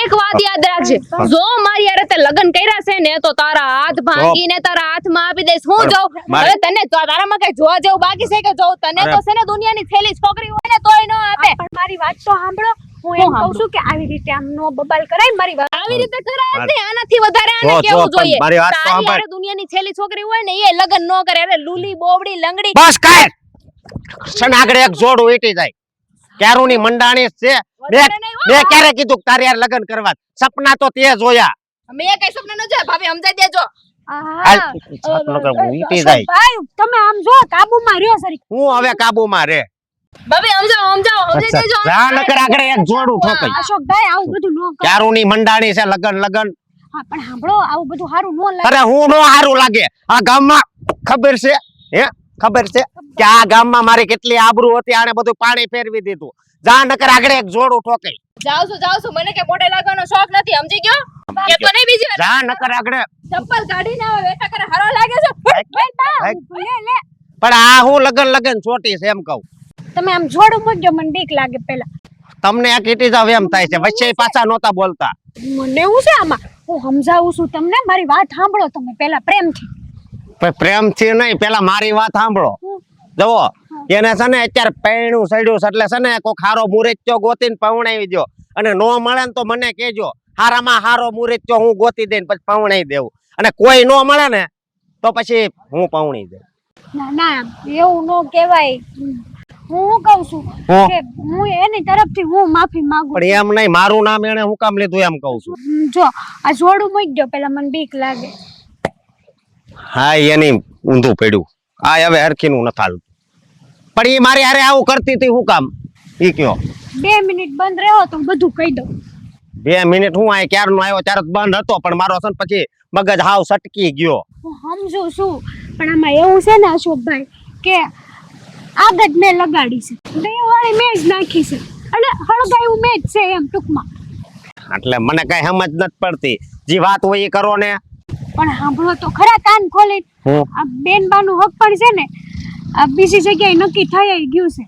એક વાત યાદ રાખજે જો મારી યારે તે લગ્ન કર્યા છે ને તો તારા હાથ ભાંગીને તારા હાથમાં આપી દઈશ હું જાઉં હવે તને તારામાં કઈ જોવા જેવું બાકી છે કે જો તને તો છે ને દુનિયાની છેલ્લી છોકરી હોય ને તોય ન આપે પણ મારી વાત તો સાંભળો હું એમ કહું છું કે આવી રીતે આમ નો બબાલ કરાય મારી વાત આવી રીતે કરાય જ નહીં આનાથી વધારે આને જો, કેવું પણ જોઈએ મારી વાત તો તારી સાંભળ. હારે દુનિયાની છેલ્લી છોકરી હોય ને એ લગ્ન ન કરે અરે લુલી બોબડી લંગડી બસ કાય સન આગળ એક જોડું વીટી જાય ક્યારુની મંડાણી છે. વધારે નહીં હો. મેં ક્યારે કીધું કે તારી હારે લગ્ન કરવા? સપના તો તે જોયા. મેં કઈ સપના ન જોયા ભાભી સમજાઈ દેજો હાલ, સપનું તો વીટી જાય. ભાઈ તમે આમ જો કાબુમાં રહ્યો સરી હું હવે કાબુમાં રે. ભાભી સમજાવો સમજાઈ દેજો જા નકર આગળ એક જોડું ઠોકાય. અશોકભાઈ આવું બધું ન કરો. ક્યારુની મંડાણી છે લગન હા પણ સાંભળો આવું બધું સારું ન લાગે. અરે હું નો હારું લાગે. આ ગામમાં ખબર છે હે ખબર છે કે આ ગામમાં મારી કેટલી આબરૂ હતી આને બધું પાણી ફેરવી દીધું. જા નકર આગળ એક જોડું ઠોકાય. જાવ છું મને કે મોઢે લાગવાનો શોખ નથી સમજી ગયો કે તો નહીં બીજી વાર જા નકર આગળ. ચપ્પલ કાઢીને આવે વેઠા કરે હારો લાગે છે પણ આ હું લગન છોટી છે એમ કહું. તમે આમ જોડું મૂકજો મને બીક લાગે પેલા. તમને આ કીટી જાવ એમ થાય છે વચ્ચે પાછા નહોતા બોલતા. મને એવું છે આમાં હું સમજાવું છું તમને મારી વાત સાંભળો તમે પેલા પ્રેમથી. પણ પ્રેમથી નહીં પેલા મારી વાત સાંભળો. જુઓ એને છે ને અત્યારે પૈણું સડ્યું છે એટલે છે ને કોઈ ખારો મુરચ્યો ગોતીને પવણાવી દો અને નો મળે ને તો મને કહેજો હારામાં હારો મુરચ્યો હું ગોતી દઈને પછી પવણાવી દેવું અને કોઈ નો મળે ને તો પછી હું પવણી દઉં. ના ના એવું ન કહેવાય. હું શું કહું છું હું? કે હું એની તરફથી હું માફી માંગુ પણ એમ નહીં મારું નામ એને હું કામ લીધું એમ કહું છું. જો આ જોડું મૂકજો પેલા મને બીક લાગે. હા એની ઊંધું પડ્યું આ હવે હરખીનું નથી હાલતું પણ એ મારી હારે આવું કરતી હતી હું કામ ઈ કયો 2 મિનિટ બંધ રહ્યો તો હું બધું કહી દઉં. 2 મિનિટ હું આ ક્યારનો આવ્યો ત્યારે જ બંધ હતો પણ મારો છે ને પછી મગજ હાવ સટકી ગયો. હું સમજુ છું પણ આમાં એવું છે ને અશોકભાઈ કે આગળ મેં લગાડી છે વાળી મેં જ નાખી છે એટલે હળગાયું મેં જ છે એમ ટૂંકમાં. એટલે મને કઈ સમજ નથી પડતી જે વાત હોય એ કરો ને. પણ સાંભળો તો ખરા કાન ખોલી આ બેનબાનું હક પણ છે ને આ બીજી જગ્યાએ નક્કી થઈ ગયું છે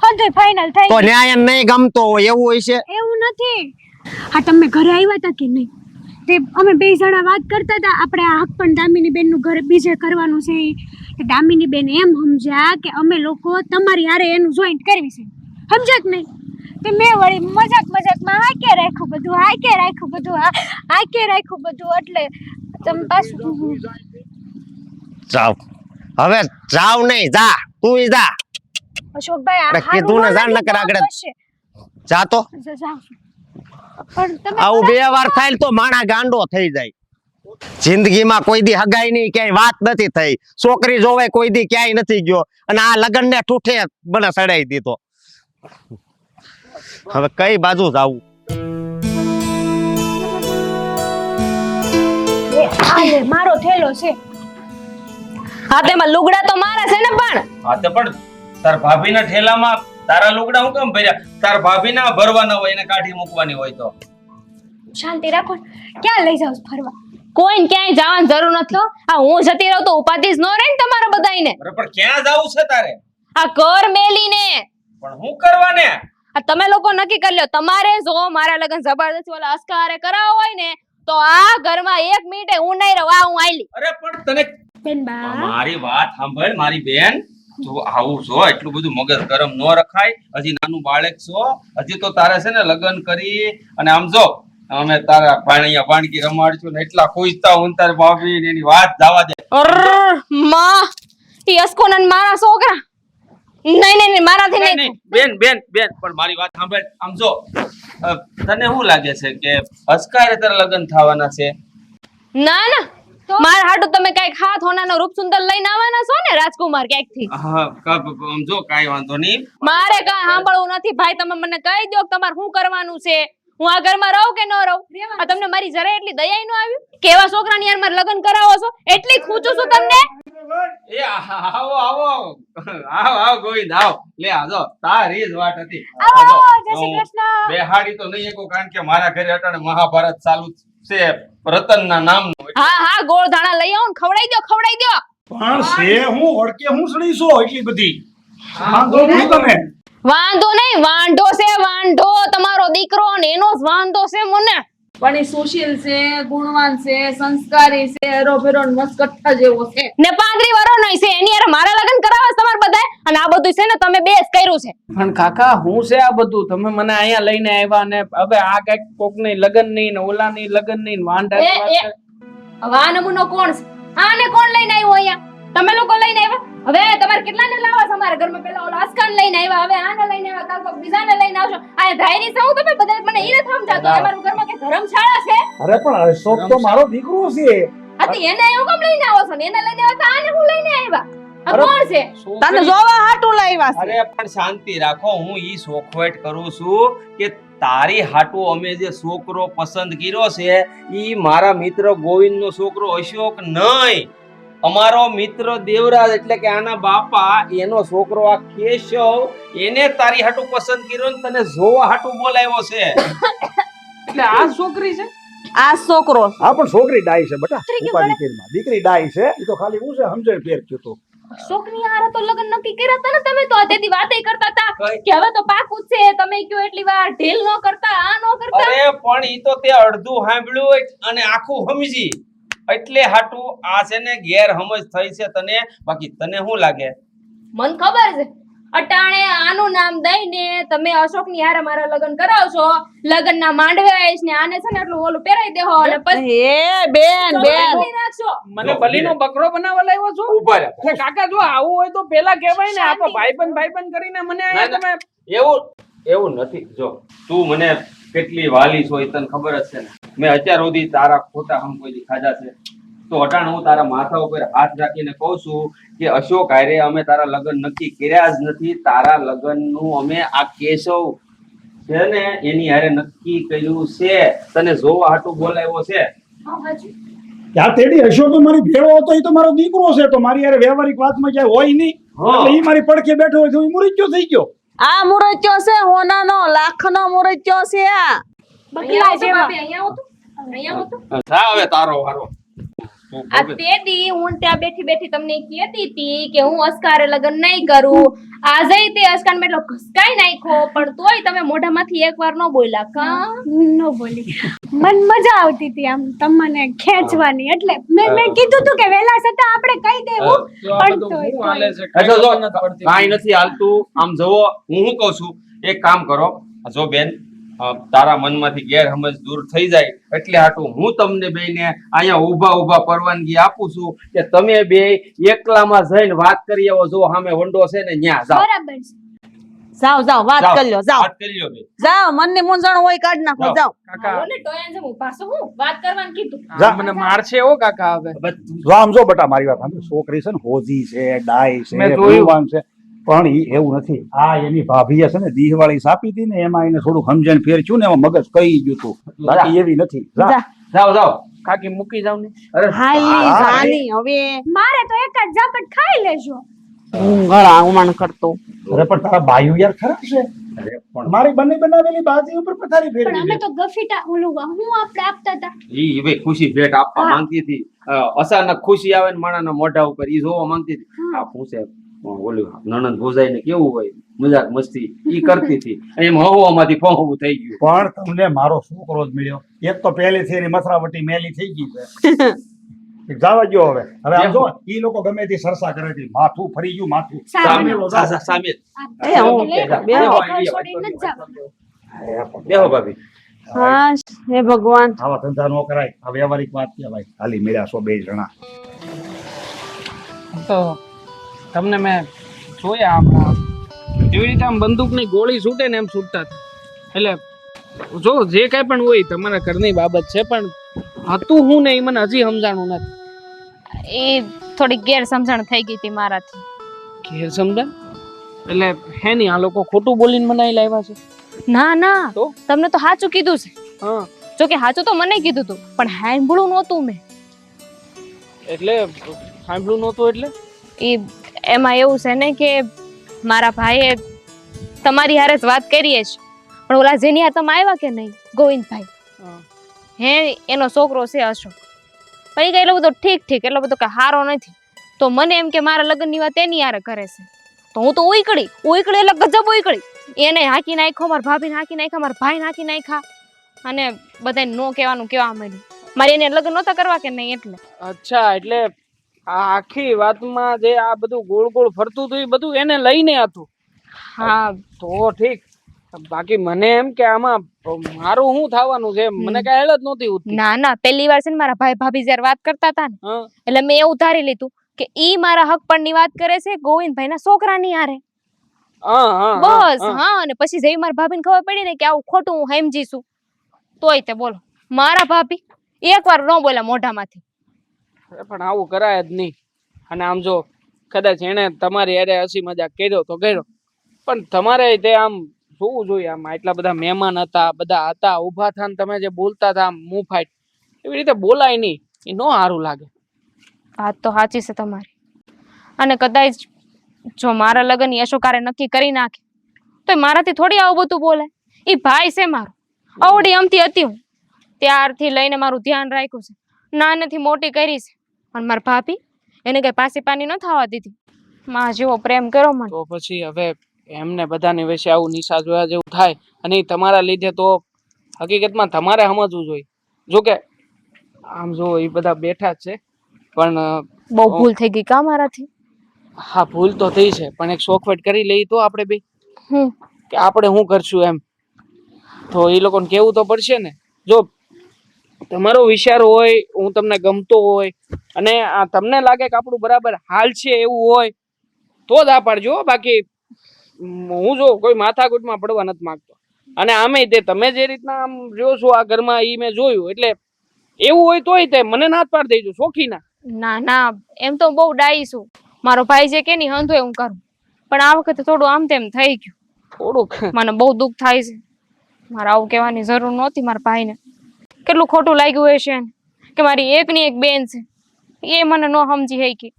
હદે ફાઇનલ થઈ તો ન્યાય નહીં ગમતો હોય એવું હોય છે. એવું નથી. હા તમે ઘરે આવ્યા હતા કે નહીં? તે અમે 2 જણા વાત કરતા હતા આપણે આ હક પણ દામિની બેનનું ઘરે બીજે કરવાનું છે. દામિની બેન એમ સમજ્યા કે અમે લોકો તમારી હારે એનું જોઈન્ટ કરવી છે સમજ્યા કે નહીં? તે મેં વળી મજાકમાં હાકે રાખ્યું બધું એટલે તમે પાછું જાવ હવે જાવ નહીં જા તું જા. અશોકભાઈ આ આપણે કીધું ને જા નકર આગળ જા તો. પણ તમે આવું 2 વાર થાય તો માણા ગાંડો થઈ જાય. જિંદગીમાં કોઈ દી હગાઈ નહીં ક્યાંય વાત નથી થઈ છોકરી જોવે કોઈ દી ક્યાંય નથી ગયો અને આ લગન ને ઠૂઠે મને સડાઈ દીધો. હવે કઈ બાજુ જાવું? આલે મારો થેલો છે. હા તેમાં લુગડા તો મારા છે ને પણ હા તો પણ તાર ભાભીના ઠેલામાં તારા લુગડા હું કેમ ભર્યા? તાર ભાભી ના ભરવાના હોય એને કાઢી મૂકવાની હોય તો શાંતિ રાખો ને. ક્યાં લઈ જાવ ફરવા? કોઈને ક્યાંય જવાની જરૂર નથી. આ હું જતી રહું તો ઉપાધિ જ ન રહે ને તમારા બધાયને. અરે પણ ક્યાં જાવું છે તારે? આ ઘર મેલીને પણ હું કરવાને? આ તમે લોકો નક્કી કરી લ્યો. તમારે જો મારા લગ્ન જબરદસ્તી ઓલા અસ્કારે કરાવવા હોય ને તો આ ઘરમાં 1 મિનિટે હું નહીં રહું. આ હું આયલી. અરે પણ તને બેન બા મારી વાત સાંભળ મારી બેન, તું આવું છો એટલું બધું મગજ ગરમ ન રખાય. હજી નાનું બાળક છો, હજી તો તારે છે ને લગ્ન કરી અને આમ જો અમે તારા ભાણિયા ભાણકી રમાડશું ને એટલા ખુશતા હું તારી ભાભી ને એની વાત જવા દે. માં ઈ અસ્કોન અને મારા છોકરા નહીં મારાથી નહીં, નહીં. નહીં, બેન બેન બેન પણ મારી વાત સાંભળ. આમ જો તને શું લાગે છે કે અસ્કારે તારા લગ્ન થવાના છે? ના ના મારા હાટુ તમે કઈક હાથ હોનાનો રૂપ સુંદર લઈને આવવાના છો ને રાજકુમાર ક્યાંક થી. હા આમ જો કાંઈ વાંધો નહીં. મારે કાંઈ સાંભળવું નથી ભાઈ. તમે મને કહી દો કે તમારે શું કરવાનું છે. હું આ ઘરમાં રહું કે ન રહું? આ તમને મારી જરા એટલી દયા નો આવી? કેવા છોકરાની યાર મારે લગ્ન કરાવો છો? એટલી ખૂંચું છું તમને. એ આવો આવો આવો ગોવિંદ આવો. લે આજો તારી જ વાટ હતી. આવો, જય શ્રી કૃષ્ણ. બેહાડી તો નહીં એકું કારણ કે મારા ઘરે અટાણે મહાભારત ચાલુ છે રતનના નામનું. હા ગોળ ધાણા લઈ આવો ને ખવડાવી દો ખવડાવી દો. પણ છે હું ઓળકે હું સડીશો એટલી બધી વાંધો નહીં તમે. વાંધો નહીં વાંઢો છે વાંઢો તમારો દીકરો ને એનો જ વાંધો છે મને. પણ એ સુશીલ છે, ગુણવાન છે, સંસ્કારી છે, એરોફેરો મસ્કઠ્ઠા જેવો છે ને 35 વર્ષ નહીં છે એની હારે મારા લગ્ન કરાવવા છે તમારે બધાય. અને આ બધું છે ને તમે બે જ કર્યું છે. પણ કાકા હું છે આ બધું? તમે મને અહીંયા લઈને આવ્યા ને હવે આ કઈક કોક ની લગન ની ને ઓલા ની લગન ની વાંઢા હવે આ નમૂનો કોણ છે? આને કોણ લઈને આવ્યો અહીંયા? તમે લોકો લઈને આવ્યા. હવે તમારે કેટલાને લાવવા છે અમારા ઘરમાં? પેલા ઓલા અસ્કાન લઈને આવ્યા, હવે આને લઈને આવ્યા, કાલ કોક બીજાને લઈને આવશો. આ ધાયરી છે હું તમે બધા મને ઈ નથી સમજાતો. અમારા ઘરમાં કે ધર્મશાળા છે? અરે પણ અશોક તો મારો દીકરો છે. આ તો એને એવું કેમ લઈને આવો છો ને? એને લઈને આવ્યા તો આને હું લઈને આવ્યા? આ કોણ છે? તને જોવા હાટું લાવ્યા છે. અરે પણ શાંતિ રાખો. હું ઈ સોખવટ કરું છું કે તારી હાટુ અમે જે છોકરો પસંદ કર્યો છે ઈ મારા મિત્ર ગોવિંદનો છોકરો અશોક નહીં, અમારો મિત્ર દેવરાજ એટલે કે આના બાપા એનો છોકરો આ કેશવ. એને તારી હાટુ પસંદ કર્યો ને તને જોવા હાટુ બોલાવ્યો છે. એટલે આ છોકરી છે? આ છોકરો હા પણ છોકરી ડાઈ છે બેટા. ઉપાધિ કેરમાં દીકરી ડાઈ છે. ઈ તો ખાલી હું છે સમજણ ફેર થયો તો. શોકની હારે તો લગ્ન નક્કી કર્યા હતા ને તમે તો આતેથી વાતય કરતા હતા કે હવે તો પાકું જ છે. તમે કયો એટલી વાર ઢીલ ન કરતા, આ ન કરતા. અરે પણ ઈ તો તે અડધું સાંભળ્યું અને આખું સમજી એટલે હાટુ આ છે ને ગેર સમજ થઈ છે તને. બાકી તને શું લાગે? મન ખબર છે અટાણે આનું નામ દઈને તમે અશોકની હારે મારા લગ્ન કરાવશો, લગ્નના માંડવે આવીશ ને આને છે ને એટલું ઓલું પહેરાઈ દેહો અને પછી એ બેન બેન રાખશો. મને બલીનો બકરો બનાવવા લાવ્યો છો? ઉભા રહે. એટલે કાકા જો આવું હોય તો પેલા કહેવાય ને. આ તો ભાઈબંધ કરીને મને અહીંયા તમે એવું નથી. જો તું મને કેટલી વાલી છો એ તને ખબર જ છે ને. મેં અત્યાર સુધી તારા ખોટા હમ કોઈ ખાધા છે તો અટાણ હું તારા માથા ઉપર હાથ રાખીને કહું છું કે અશોક હારે અમે તારા લગ્ન નક્કી કર્યા જ નથી. તારા લગ્નનું અમે આ કેશવ છે ને એની હારે નક્કી કર્યું છે. તને જોવા હાટુ બોલાવ્યો છે. ત્યાં તેડી અશોક તો મારી ભેળો હતો. એ તો મારો દીકરો છે તો મારી યાર વ્યવહારિક વાતમાં ક્યાંય હોય નહીં. એટલે ઈ મારી પડખે બેઠો હોય તો ઈ મુરચ્યો થઈ ગયો. આ મુરચ્યો છે હોનાનો લાખનો મુરચ્યો છે. આ બકલા જેવા. અહીંયા હતો. હા હવે તારો વારો. આ તે દી હું ત્યાં બેઠી તમને કહેતી હતી કે હું અસ્કારે લગ્ન નહીં કરું. આજે તે અસ્કાન મેં એટલો ઘસકાઈ નાખ્યો પણ તોય તમે મોઢામાંથી એકવાર ન બોલ્યા. કા ન બોલી. મન મજા આવતી હતી આમ તમને ખેંચવાની. એટલે મેં કીધું તું કે વેલા છતાં આપણે કહી દેવું પણ તોય કાંઈ નથી હાલતું. આમ જુઓ હું શું કહું છું એક કામ કરો. જો બેન તારા મનમાંથી ગેરસમજ દૂર થઈ જાય એટલે હાટું હું તમને બેને અહીંયા ઊભા પરવાનગી આપું છું કે તમે બે એકલામાં જઈને વાત કરી આવો. જો સામે વંડો છે ને ન્યા જાઓ. બરાબર છે. જાઓ જાઓ વાત કરી લ્યો. જાઓ વાત કરી લ્યો બે. જાઓ મનની મૂંઝવણ હોય કાઢ નાખો. જાઓ કાકા ઓને ટોયન છે હું પાછું હું વાત કરવાનું કીધું. આ મને મારશે હો કાકા હવે. જો આમ જો બેટા મારી વાત સાંભળ. છોકરી છે ને હોજી છે, ડાઈ છે, મેં જોયું. ગુણવાન છે પણ ઈ એવું નથી. આ એની ભાભીએ છે ને દીહવાળી સાપી હતી ને એમાં એને થોડું સમજણ ફેર થયું ને એમાં મગજ કહી ગયું તું. બાકી એવી નથી. જા. જાઓ કાકી મૂકી જાવ ને. અરે હાલી જાની હવે મારે તો એક જ ઝાપટ ખાઈ લેજો. હું ગળા ઉમણ કરતો. અરે પણ તારા ભાઈઓ યાર ખરાબ છે. મારી બંને બનાવેલી બાજી ઉપર પથારી પણ ફેરવી અમે દે. તો ગફીટા ઓલું હું આપણે આપતા હતા. ઈ ભાઈ ખુશી ભેટ આપવા હા. માંગતી હતી. અચાનક ખુશી આવે ને માણાના મોઢા ઉપર ઈ જોવા માંગતી હતી. આ પૂછે ઓલું નણંદ ભોજાઈ ને કેવું હોય મજાક મસ્તી ઈ કરતી હતી. અને એમ હવામાંથી ફહવું થઈ ગયું. પણ તમને મારો છોકરો જ મળ્યો. એક તો પહેલેથી એની મથરાવટી મેલી થઈ ગઈ છે. જવા ગયો હવે. હવે આમ જો ઈ લોકો ગમે તે સરસા કરે છે. માથું ફરી ગયું માથું. સામે. સામેલો જાઓ. સામે એ હું બેહો, ઘર છોડીને નથી જવાનું. બેહો ભાભી. હા હે ભગવાન. આવા ધંધા નો કરાય. આ વ્યવહારિક વાત કહેવાય. હાલી મળ્યા છો બે જણા. તો તમને મેં જોયા હમણાં એવી રીતે આમ બંદૂકની ગોળી છૂટે ને એમ છૂટતા હતા. એટલે જો જે કાંઈ પણ હોય તમારા ઘરની બાબત છે, પણ હતું હું ને એ મને હજી સમજાણું નથી. એ થોડી ગેરસમજણ થઈ ગઈ હતી મારાથી. ઘેર સમજણ એટલે હે નહીં, આ લોકો ખોટું બોલીને મનાઈ લાવ્યા છે. ના ના, તો? તમને તો સાચું કીધું છે. હા જો કે સાચું તો મને કીધું તું, પણ સાંભળું નહોતું મેં. એટલે સાંભળ્યું નહોતું એટલે એ એમાં એવું છે ને કે મારા ભાઈએ તમારી હારે જ વાત કરીએ છે, પણ ઓલા જેની હારે તમે આવ્યા કે નહીં, ગોવિંદભાઈ, હા. હે એનો છોકરો છે અશોક. પણ એ કઈ એટલો બધો ઠીક એટલો બધો કઈ હારો નથી. તો મને એમ કે મારા લગ્નની વાત એની હારે કરે છે. તો હું તો ઉઈકડી એટલે ગજબ ઉઈકડી. એને હાકી નાખ્યો, મારા ભાભીને હાકી નાખ્યા, મારા ભાઈને હાકી નાખ્યા, અને બધાને નો કહેવાનું કેવા માંડ્યું. મારે એને લગ્ન નહોતા કરવા કે નહીં એટલે. અચ્છા, એટલે આ આખી વાતમાં જે આ બધું ગોળ ગોળ ફરતું હતું એ બધું એને લઈને હતું. હા, તો ઠીક. બાકી મને એમ કે આમાં મારું શું થવાનું છે મને કઈ હેળ જ નહોતી ઉઠતી. ના ના, પહેલી વાર છે ને મારા ભાઈ ભાભી જયારે વાત કરતા હતા ને, હા એટલે મેં એવું ધારી લીધું કે ઈ મારા હક પરની વાત કરે છે ગોવિંદભાઈના છોકરાની હારે. હા હા બસ હા. અને પછી જેવી મારા ભાભીને ખબર પડી ને કે આવું ખોટું હું સમજીશું, તોય તે બોલો મારા ભાભી એકવાર ન બોલ્યા મોઢામાંથી. પણ આવું કરાય જ નહીં. અને આમ જો કદાચ એને તમારી યારે હસી મજાક કર્યો તો કર્યો, પણ તમારે તે આમ જોવું જોઈએ. આમ એટલા બધા મહેમાન હતા, બધા હતા ઊભા થા, તમે જે બોલતા હતા મું ફાઈટ, એવી રીતે બોલાય નહીં. એ નો સારું લાગે. વાત તો સાચી છે તમારી. અને કદાચ જો મારા લગ્ન યશોકારે નક્કી કરી નાખે તો મારાથી થોડી આવું બધું બોલાય. એ ભાઈ છે મારો, અવડી અમથી હતી હું ત્યારથી લઈને મારું ધ્યાન રાખ્યું છે, નાનેથી મોટી કરી છે. અને મારા ભાભી એને કઈ પાસી પાની ન થવા દીધી. માં જેવો પ્રેમ કર્યો મને. તો પછી હવે એમને બધાની વિશે આવું નિશા જોયા જેવું થાય, અને ઈ તમારા લીધે, તો હકીકતમાં તમારે સમજવું જોઈએ. જો કે આમ જો એ બધા બેઠા જ છે, પણ બહુ ભૂલ થઈ ગઈ કા મારાથી. હા ભૂલ તો થઈ છે, પણ એક શોખવટ કરી લઈ તો આપણે બે હમ કે આપણે શું કરશું એમ. તો એ લોકોને કેવું તો પડશે ને. જો તમારો વિચાર હોય, હું તમને ગમતો હોય, અને આ તમને લાગે કે આપણું બરાબર હાલ છે એવું હોય તો જ આ પાડજો. બાકી હું જો કોઈ માથાકૂટમાં પડવા નથી માંગતો. અને આમે તે તમે જે રીતના આમ રહ્યો છો આ ઘરમાં ઈ મેં જોયું, એટલે એવું હોય તોય તે મને ના જ પાડી દેજો શોખીના. ના ના, એમ તો બહુ ડાઈ છું. મારો ભાઈ જે કે ની હંધો હું કરું, પણ આ વખતે થોડું આમ તેમ થઈ ગયું. થોડુંક મને બહુ દુઃખ થાય છે. મારે આવું કહેવાની જરૂર નહોતી મારા ભાઈને. કેટલું ખોટું લાગ્યું હશે એને કે મારી એકની એક બેન છે એ મને ન સમજી શકી.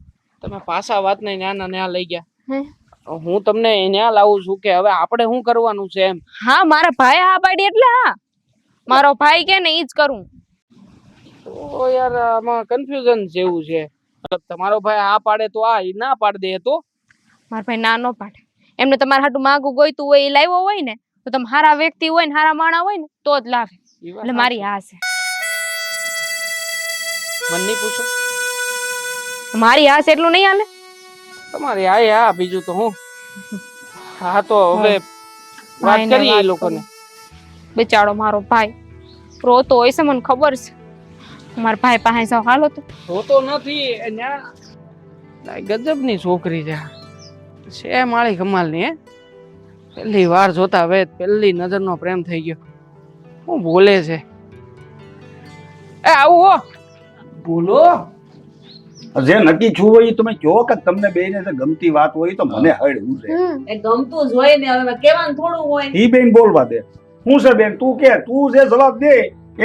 તમે પાછા વાત ને ન્યા ના ન્યા લઈ ગયા. હે? હું તમને ન્યા લાવું છું કે હવે આપણે શું કરવાનું છે એમ. હા, મારા ભાઈ હા પાડી એટલે હા, મારો ભાઈ કે ને ઈ જ કરું. તો યાર આમાં કન્ફ્યુઝન જેવું છે. મતલબ તમારો ભાઈ હા પાડે તો આ, ઈ ના પાડી દે તો મારા ભાઈ ના નો પાડે. એમને તમારા હાટું માગું ગોઈતું હોય એ લાવ્યો હોય ને, તો તમે હારા વ્યક્તિ હોય ને હારા માણા હોય ને તો જ લાવે. ઈ વાત એટલે મારી હા છે. મને નહીં પૂછો. મારી હા છે એટલું નહીં હાલે. તમારી હા બીજું તો હું. હા તો હવે વાત ભાઈને કરીએ વાત એ લોકોને. કરું. બિચારો મારો ભાઈ રોતો હોય છે, મને ખબર છે. મારા ભાઈ પાસે જાવ હાલો તો. જોતો નથી ન્યા ગજબની છોકરી છે માળી કમાલની. હે પહેલી વાર જોતા હવે પહેલી નજરનો પ્રેમ થઈ ગયો. હું બોલે છે. એ આવું હો બોલો. જે નક્કી છું હોય એ તમે કહો કે તમને બેને જે ગમતી વાત હોય તો મને હળવું છે. એ ગમતું જ હોય ને, હવે કેવાનું થોડું હોય. ઈ બેન બોલવા દે. હું છે બેન, તું કે, તું જે જવાબ દે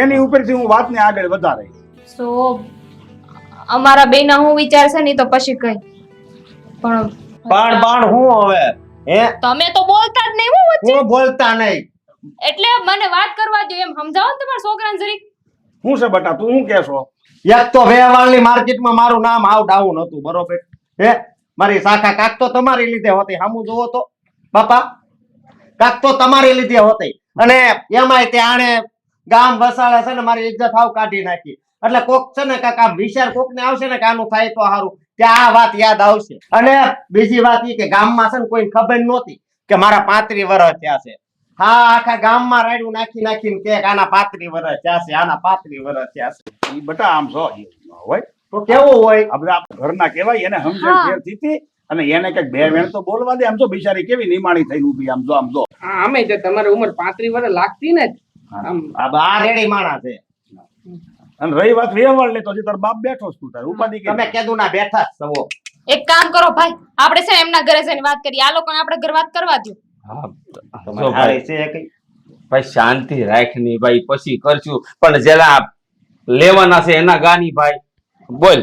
એની ઉપરથી હું વાતને આગળ વધારે. તો અમારા બેના હું વિચાર છે ને તો પછી કઈ, પણ બાણ હું હવે હે તમે તો બોલતા જ નહીં હું વચ્ચે. હું બોલતા નહીં. એટલે મને વાત કરવા દો એમ સમજાવો ને તમારા છોકરાને જરીક. શું છે બટા તું શું કહેશો? એક તો વેવાળની માર્કેટમાં મારું નામ હાવ ડાઉન હતું બરોબર હે મારી શાખા કાક તો તમારી લીધે હોતી સામું જોવો તો બાપા કાક તો તમારી લીધે હોતી અને એમાંય તે આણે ગામ વસાડે છે ને મારી ઇજ્જત હાવ કાઢી નાખી એટલે કોક છે ને કાક આમ વિચાર કોક ને આવશે ને કે આનું થાય તો સારું ત્યાં આ વાત યાદ આવશે અને બીજી વાત એ કે ગામમાં છે ને કોઈ ખબર નહોતી કે મારા 35 વર્ષ થયા છે હા આખા ગામમાં રાડ્યું નાખીને કે આના 35 વર્ષ થયા છે આના 35 વર્ષ થયા છે ઈ બટા આમ છો હોય તો કેવું હોય આપણે આ ઘરના કહેવાય એને સમજણ હા. ફેર થીતી અને એને કઈક બે વેણ તો બોલવા દે. આમ તો બિચારી કેવી નિમાણી થઈને ઊભી આમ જો આમે તે તમારી ઉંમર 35 વર્ષ લાગતી ને આમ આ રેડી માણસ છે અને રહી વાત વેવાળ લે તો હજી તાર બાપ બેઠો જ તું તાર ઉપાધિ કે તમે કેદું ના બેઠા જ છો એક કામ કરો ભાઈ આપણે છે ને એમના ઘરે જઈને વાત કરીએ આ લોકોને આપણે ઘર વાત કરવા દો. હા તમારે જો હારે ભાઈ છે કઈ ભાઈ શાંતિ રાખની ભાઈ પછી કરશું પણ જેલા લેવાના છે એના ગાની ભાઈ બોલ.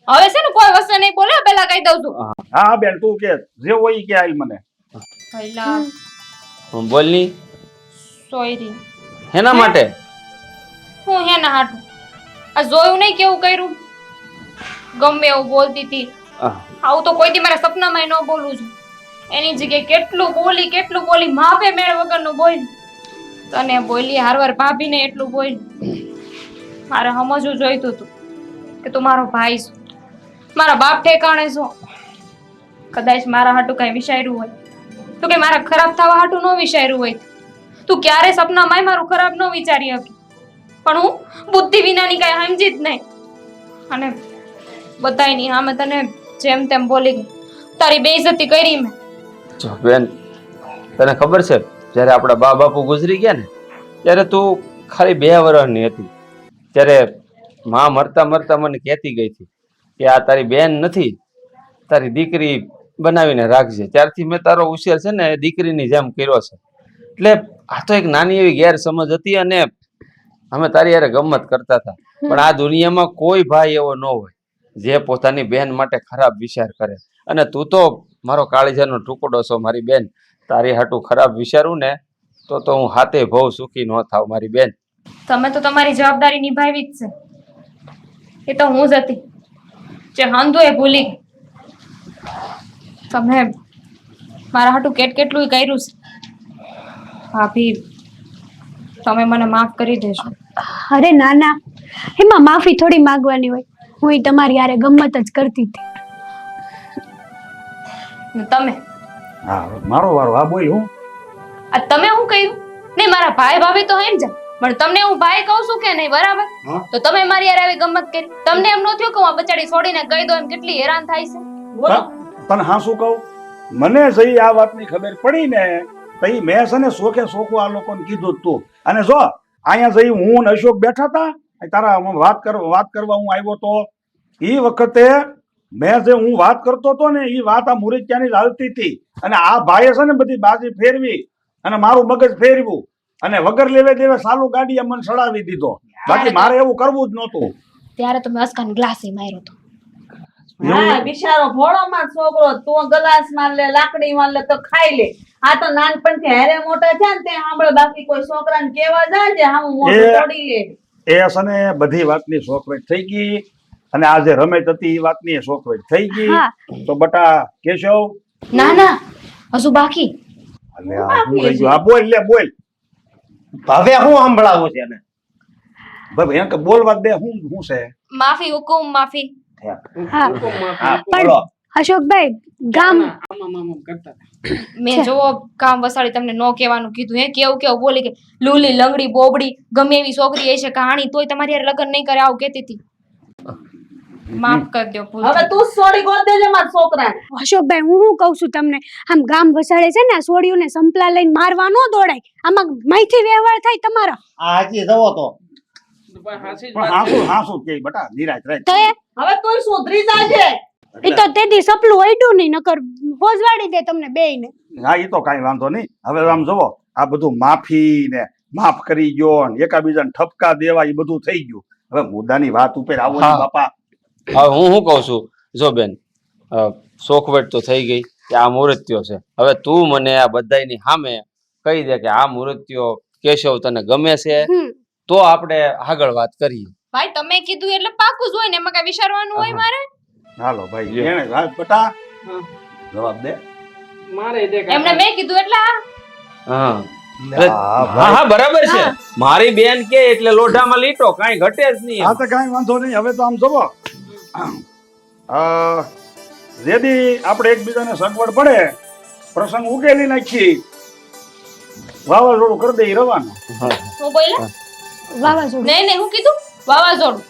હવે છે ને કોઈ વસ્તુ નહીં બોલે પેલા કહી દઉં છું. હા બેન તું કે જે હોય ઈ કે આઈ મને પહેલા બોલની સોયરી હેના માટે હું હેના હાટું આ જોયું નહીં કેવું કર્યું ગમે એવું બોલતી હતી આવું તો કોઈ દી મારા સપનામાં ન બોલું છું એની જગ્યાએ કેટલું બોલી માપે મેળ વગરનું બોલી તને બોલી હારવાર ભાભીને એટલું બોલી મારે સમજવું જોઈતું હતું કે તું મારો ભાઈ છો મારા બાપ ઠેકાણે છો કદાચ મારા હાટું કઈ વિચાર્યું હોય તો કે મારા ખરાબ થવા હાટું ન વિચાર્યું હોય તું ક્યારે સપનામાં મારું ખરાબ ન વિચારી હતી પણ હું બુદ્ધિ વિનાની કઈ સમજી જ નહીં અને બધાય નહીં હા મેં તને જેમ તેમ બોલી ગઈ તારી બેઇજ્જતી કરી મેં. જો બેન તને ખબર છે જ્યારે આપણા બા બાપુ ગુજરી ગયા ને ત્યારે તું ખાલી 2 વર્ષની હતી ત્યારે માં મરતા મને કહેતી ગઈ હતી કે આ તારી બેન નથી તારી દીકરી બનાવીને રાખજે. ત્યારથી મેં તારો ઉછેર છે ને દીકરીની જેમ કર્યો છે. એટલે આ તો એક નાની એવી ગેરસમજ હતી અને અમે તારી યારે ગમત કરતા હતા પણ આ દુનિયામાં કોઈ ભાઈ એવો ન હોય જે પોતાની બેન માટે ખરાબ વિચાર કરે અને તું તો મારો કાળીજાનો ટુકડો છો મારી બેન. તારી હાટું ખરાબ વિચારું ને તો હું હાથે બહુ સુખી ન થાવ મારી બેન. તમે તો તમારી જવાબદારી નિભાવી જ છે એ તો હું જ હતી જે હાંધું એ ભૂલી ગઈ. તમે મારા હાટું કેટલું કર્યું છે ભાભી તમે મને માફ કરી દેજો. અરે ના ના એમાં માફી થોડી માંગવાની હોય હું ઈ તમારી યારે ગમત જ કરતી હતી. ને તમે હા મારો વારો આ બોલ હું આ તમે હું કહ્યું નહીં મારા ભાઈ ભાભી તો હેમ જા પણ તમને હું ભાઈ કહું છું કે નહીં બરાબર તો તમે મારી યાર આવી ગમત કરી તમને એમ ન થયું કે હું આ બચાડી છોડીને કહી દો એમ કેટલી હેરાન થાય છે. તને હા શું કહું મને જઈ આ વાતની ખબર પડી ને તઈ મેં છે ને સોખે સોખું આ લોકોને કીધું જ તું અને જો અહીંયા જઈ હું ને અશોક બેઠા હતા તારા વાત કરવા હું આવ્યો તો એ વખતે મેં જે હું વાત કરતો હતો ને એ વાત આ મુરજ્યાની હાલતી હતી અને આ ભાઈએ છે ને બધી બાજી ફેરવી અને મારું મગજ ફેરવ્યું અને વગર લેવે દેવે સાલું ગાડીએ મને સડાવી દીધો. બાકી મારે એવું કરવું જ નહોતું. ત્યારે તો મેં અસ્કાન ગ્લાસ માર્યો હતો. હા બિચારો ભોળો માં છોકરો તું ગ્લાસ માર લે લાકડી માર લે તો ખાઈ લે આ તો નાનપણથી હારે મોટા થયા ને તે સાંભળે બાકી કોઈ છોકરાને કેવા જાય છે હા હું મોઢું તોડી લે એ છે ને બધી વાતની શોખવેટ થઈ ગઈ અને આ જે રમત હતી એ વાતની શોખવેટ થઈ ગઈ તો બટા કેશવ ના ના હજુ બાકી બોલ લે બોલ હવે હું સંભળાવું છે ને ભાઈ એને બોલવા દે હું છે માફી હુકુમ માફી. હા પણ અશોકભાઈ ગામ મેં જો કામ વસાડી તમને નો કહેવાનું કીધું હે કેવું બોલી કે લૂલી લંગડી બોબડી ગમે એવી છોકરી હશે કહાણી તોય તમારી યાર લગ્ન નહીં કરે આવું કહેતી હતી. માફ કરી દો હવે તું સોડી ગોત દેજે મારા છોકરાને. અશોકભાઈ હું શું કહું છું તમને આમ ગામ વસાડે છે ને આ સોડીઓને સંપલા લઈને મારવા ન દોડાય આમાં માહિતી વ્યવહાર થાય તમારો. આ હજી જવો તો હાસું કે બટા નિરાશ રહે તો હવે તું સુધરી જાજે. એ તો તેદી સપલું ઓઈડું નહીં નકર હોજવાડી દે તમને બેયને. હા એ તો કઈ વાંધો નહીં. હવે આમ જોવો આ બધું માફી ને માફ કરી ગયો ને એકાબીજાને ઠપકા દેવા એ બધું થઈ ગયું. હવે મુદ્દાની વાત ઉપર આવો ને બાપા. હવે હું શું કહું છું જો બેન શોખવેટ તો થઈ ગઈ કે આ મૂર્તિઓ છે. હવે તું મને આ બધાયની સામે કહી દે કે આ મૂર્તિઓ કેશવ તને ગમે છે, તો આપણે આગળ વાત કરીએ. ભાઈ તમે કીધું એટલે પાકું જ હોય ને, એમાં કઈ વિચારવાનું હોય મારે? હાલો ભાઈ એને રાજ બટા હા. જવાબ દે. મારે દે એમને મેં કીધું એટલે આ. હા હા, હા હા બરાબર છે. મારી બેન કે એટલે લોઢામાં લીટો, કાંઈ ઘટે જ નહીં. હા તો કાંઈ વાંધો નહીં. હવે તો આમ જોવો જેદી આપણે એકબીજાને સગવડ પડે પ્રસંગ ઉકેલી નાખી, વાવાઝોડું કરી દઈ રવાના. હું બોલ્યા? વાવાઝોડું. નહીં નહીં, હું કીધું વાવાઝોડું.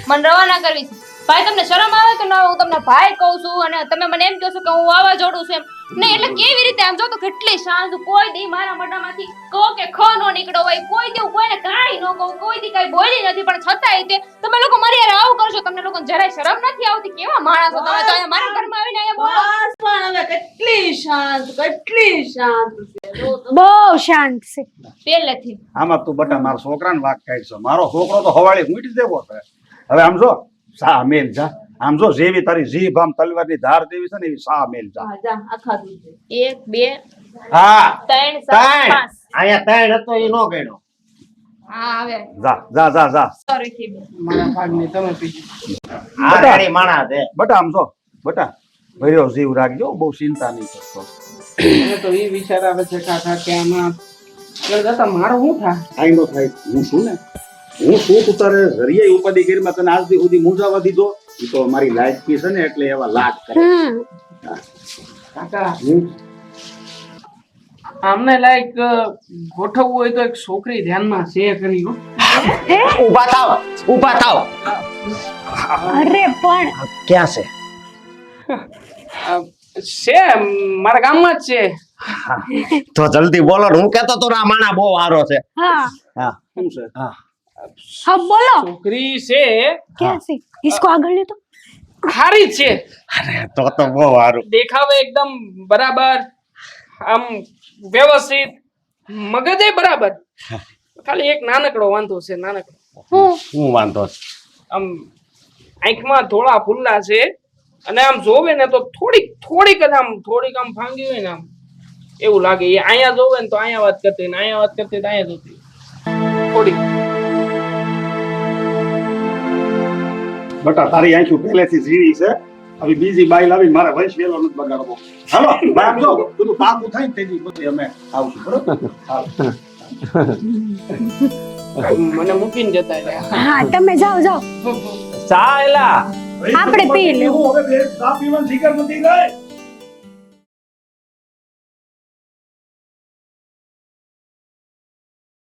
મને રવાના કરવી છે. ભાઈ તમને શરમ આવે કે ના? હું તમને ભાઈ કહું છું અને તમે મને એમ કહો છો કે હું વાવાઝોડું છું એમ. નહીં એટલે કેવી રીતે? આમ જો તો કેટલી શાંત. કોઈ દી મારા મોઢામાંથી કો કે ખ નો નીકળ્યો હોય, કોઈ દી હું કોઈને કાંઈ ન કહું, કોઈ દી કાંઈ બોલી નથી, પણ છતાંય તે તમે લોકો મારી હારે આવું કરશો. તમને લોકોને જરાય શરમ નથી આવતી? કેવા માણસો તમે તો! અહીંયા મારા ઘરમાં આવીને અહીંયા બોલો. બસ પણ હવે કેટલી શાંત છે. જો તો. બહુ શાંત છે. પહેલેથી આમાં તું બટા મારા છોકરાને વાક કાઢ છે. મારો છોકરો તો હવાળી મૂટી દેવો છે. હવે આમ જો સા મેલ જા. આમ જો જેવી તારી જીભ આમ તલવારની ધાર જેવી છે ને એવી સા મેલ જા. હા, જા આખા દૂધ. 1 2 હા 3 ત્રણ 4 5. અહીંયા ત્રણ હતો એ નો ગણ્યો. હા હવે જા જા જા જા સોરી મારા ભાગની તમે પીજો. આ રેડી માણા છે. બટા આમ જો બટા ભર્યો જીવ રાખજો, બહુ ચિંતા નહીં કરતો. મને તો એ વિચાર આવે છે કાકા કે આમાં દાદા મારો શું થાય? કાંઈ નો થાય. હું છું ને, હું શું તારે જરીએ ઉપાધિ કરી તને આજ સુધી મૂંઝાવા દીધો. એ તો મારી લાયકી છે ને એટલે એવા લાડ કરે. કાકા આમને લાઈક ગોઠવવું હોય તો એક છોકરી ધ્યાનમાં છે કરી હો. ઊભા થાવ, ઊભા થાવ. અરે પણ ક્યાં છે? છે મારા ગામમાં જ છે. તો જલ્દી બોલો ને. હું કેતો તો આ માણા બહુ સારો છે. હા હા શું છે? હા હા બોલો. છોકરી છે ક્યાં છે? इसको આગળ લે તો. હારી જ છે. તો બહુ સારું. દેખાવે એકદમ બરાબર, આમ વ્યવસ્થિત, મગજ બરાબર. ખાલી એક નાનકડો વાંધો છે. નાનકડો શું વાંધો છે? આમ આંખમાં થોડા ફુલ્લા છે અને આમ જોવે ને તો થોડીક જ આમ ભાંગી હોય ને આમ એવું લાગે. એ અહીંયા જોવે ને તો અહીંયા વાત કરતી ને અહીંયા વાત કરતી તો અહીંયા જોતી થોડીક. બટા તારી આંખો પહેલેથી ઝીણી છે. હવે બીજી બાઈ લાવી મારે વંશ વેલો નથી બગાડવો. હાલો ભાઈ આમ જો બધું પાકું થાય ને તેથી પછી અમે આવશું બરોબર. હાલો. મને મૂકીને જતા રહ્યા. હા તમે જાઓ જાઓ. ચા એલા આપણે પી લેવું. હવે ચા પીવાની ફિકર નથી રહી.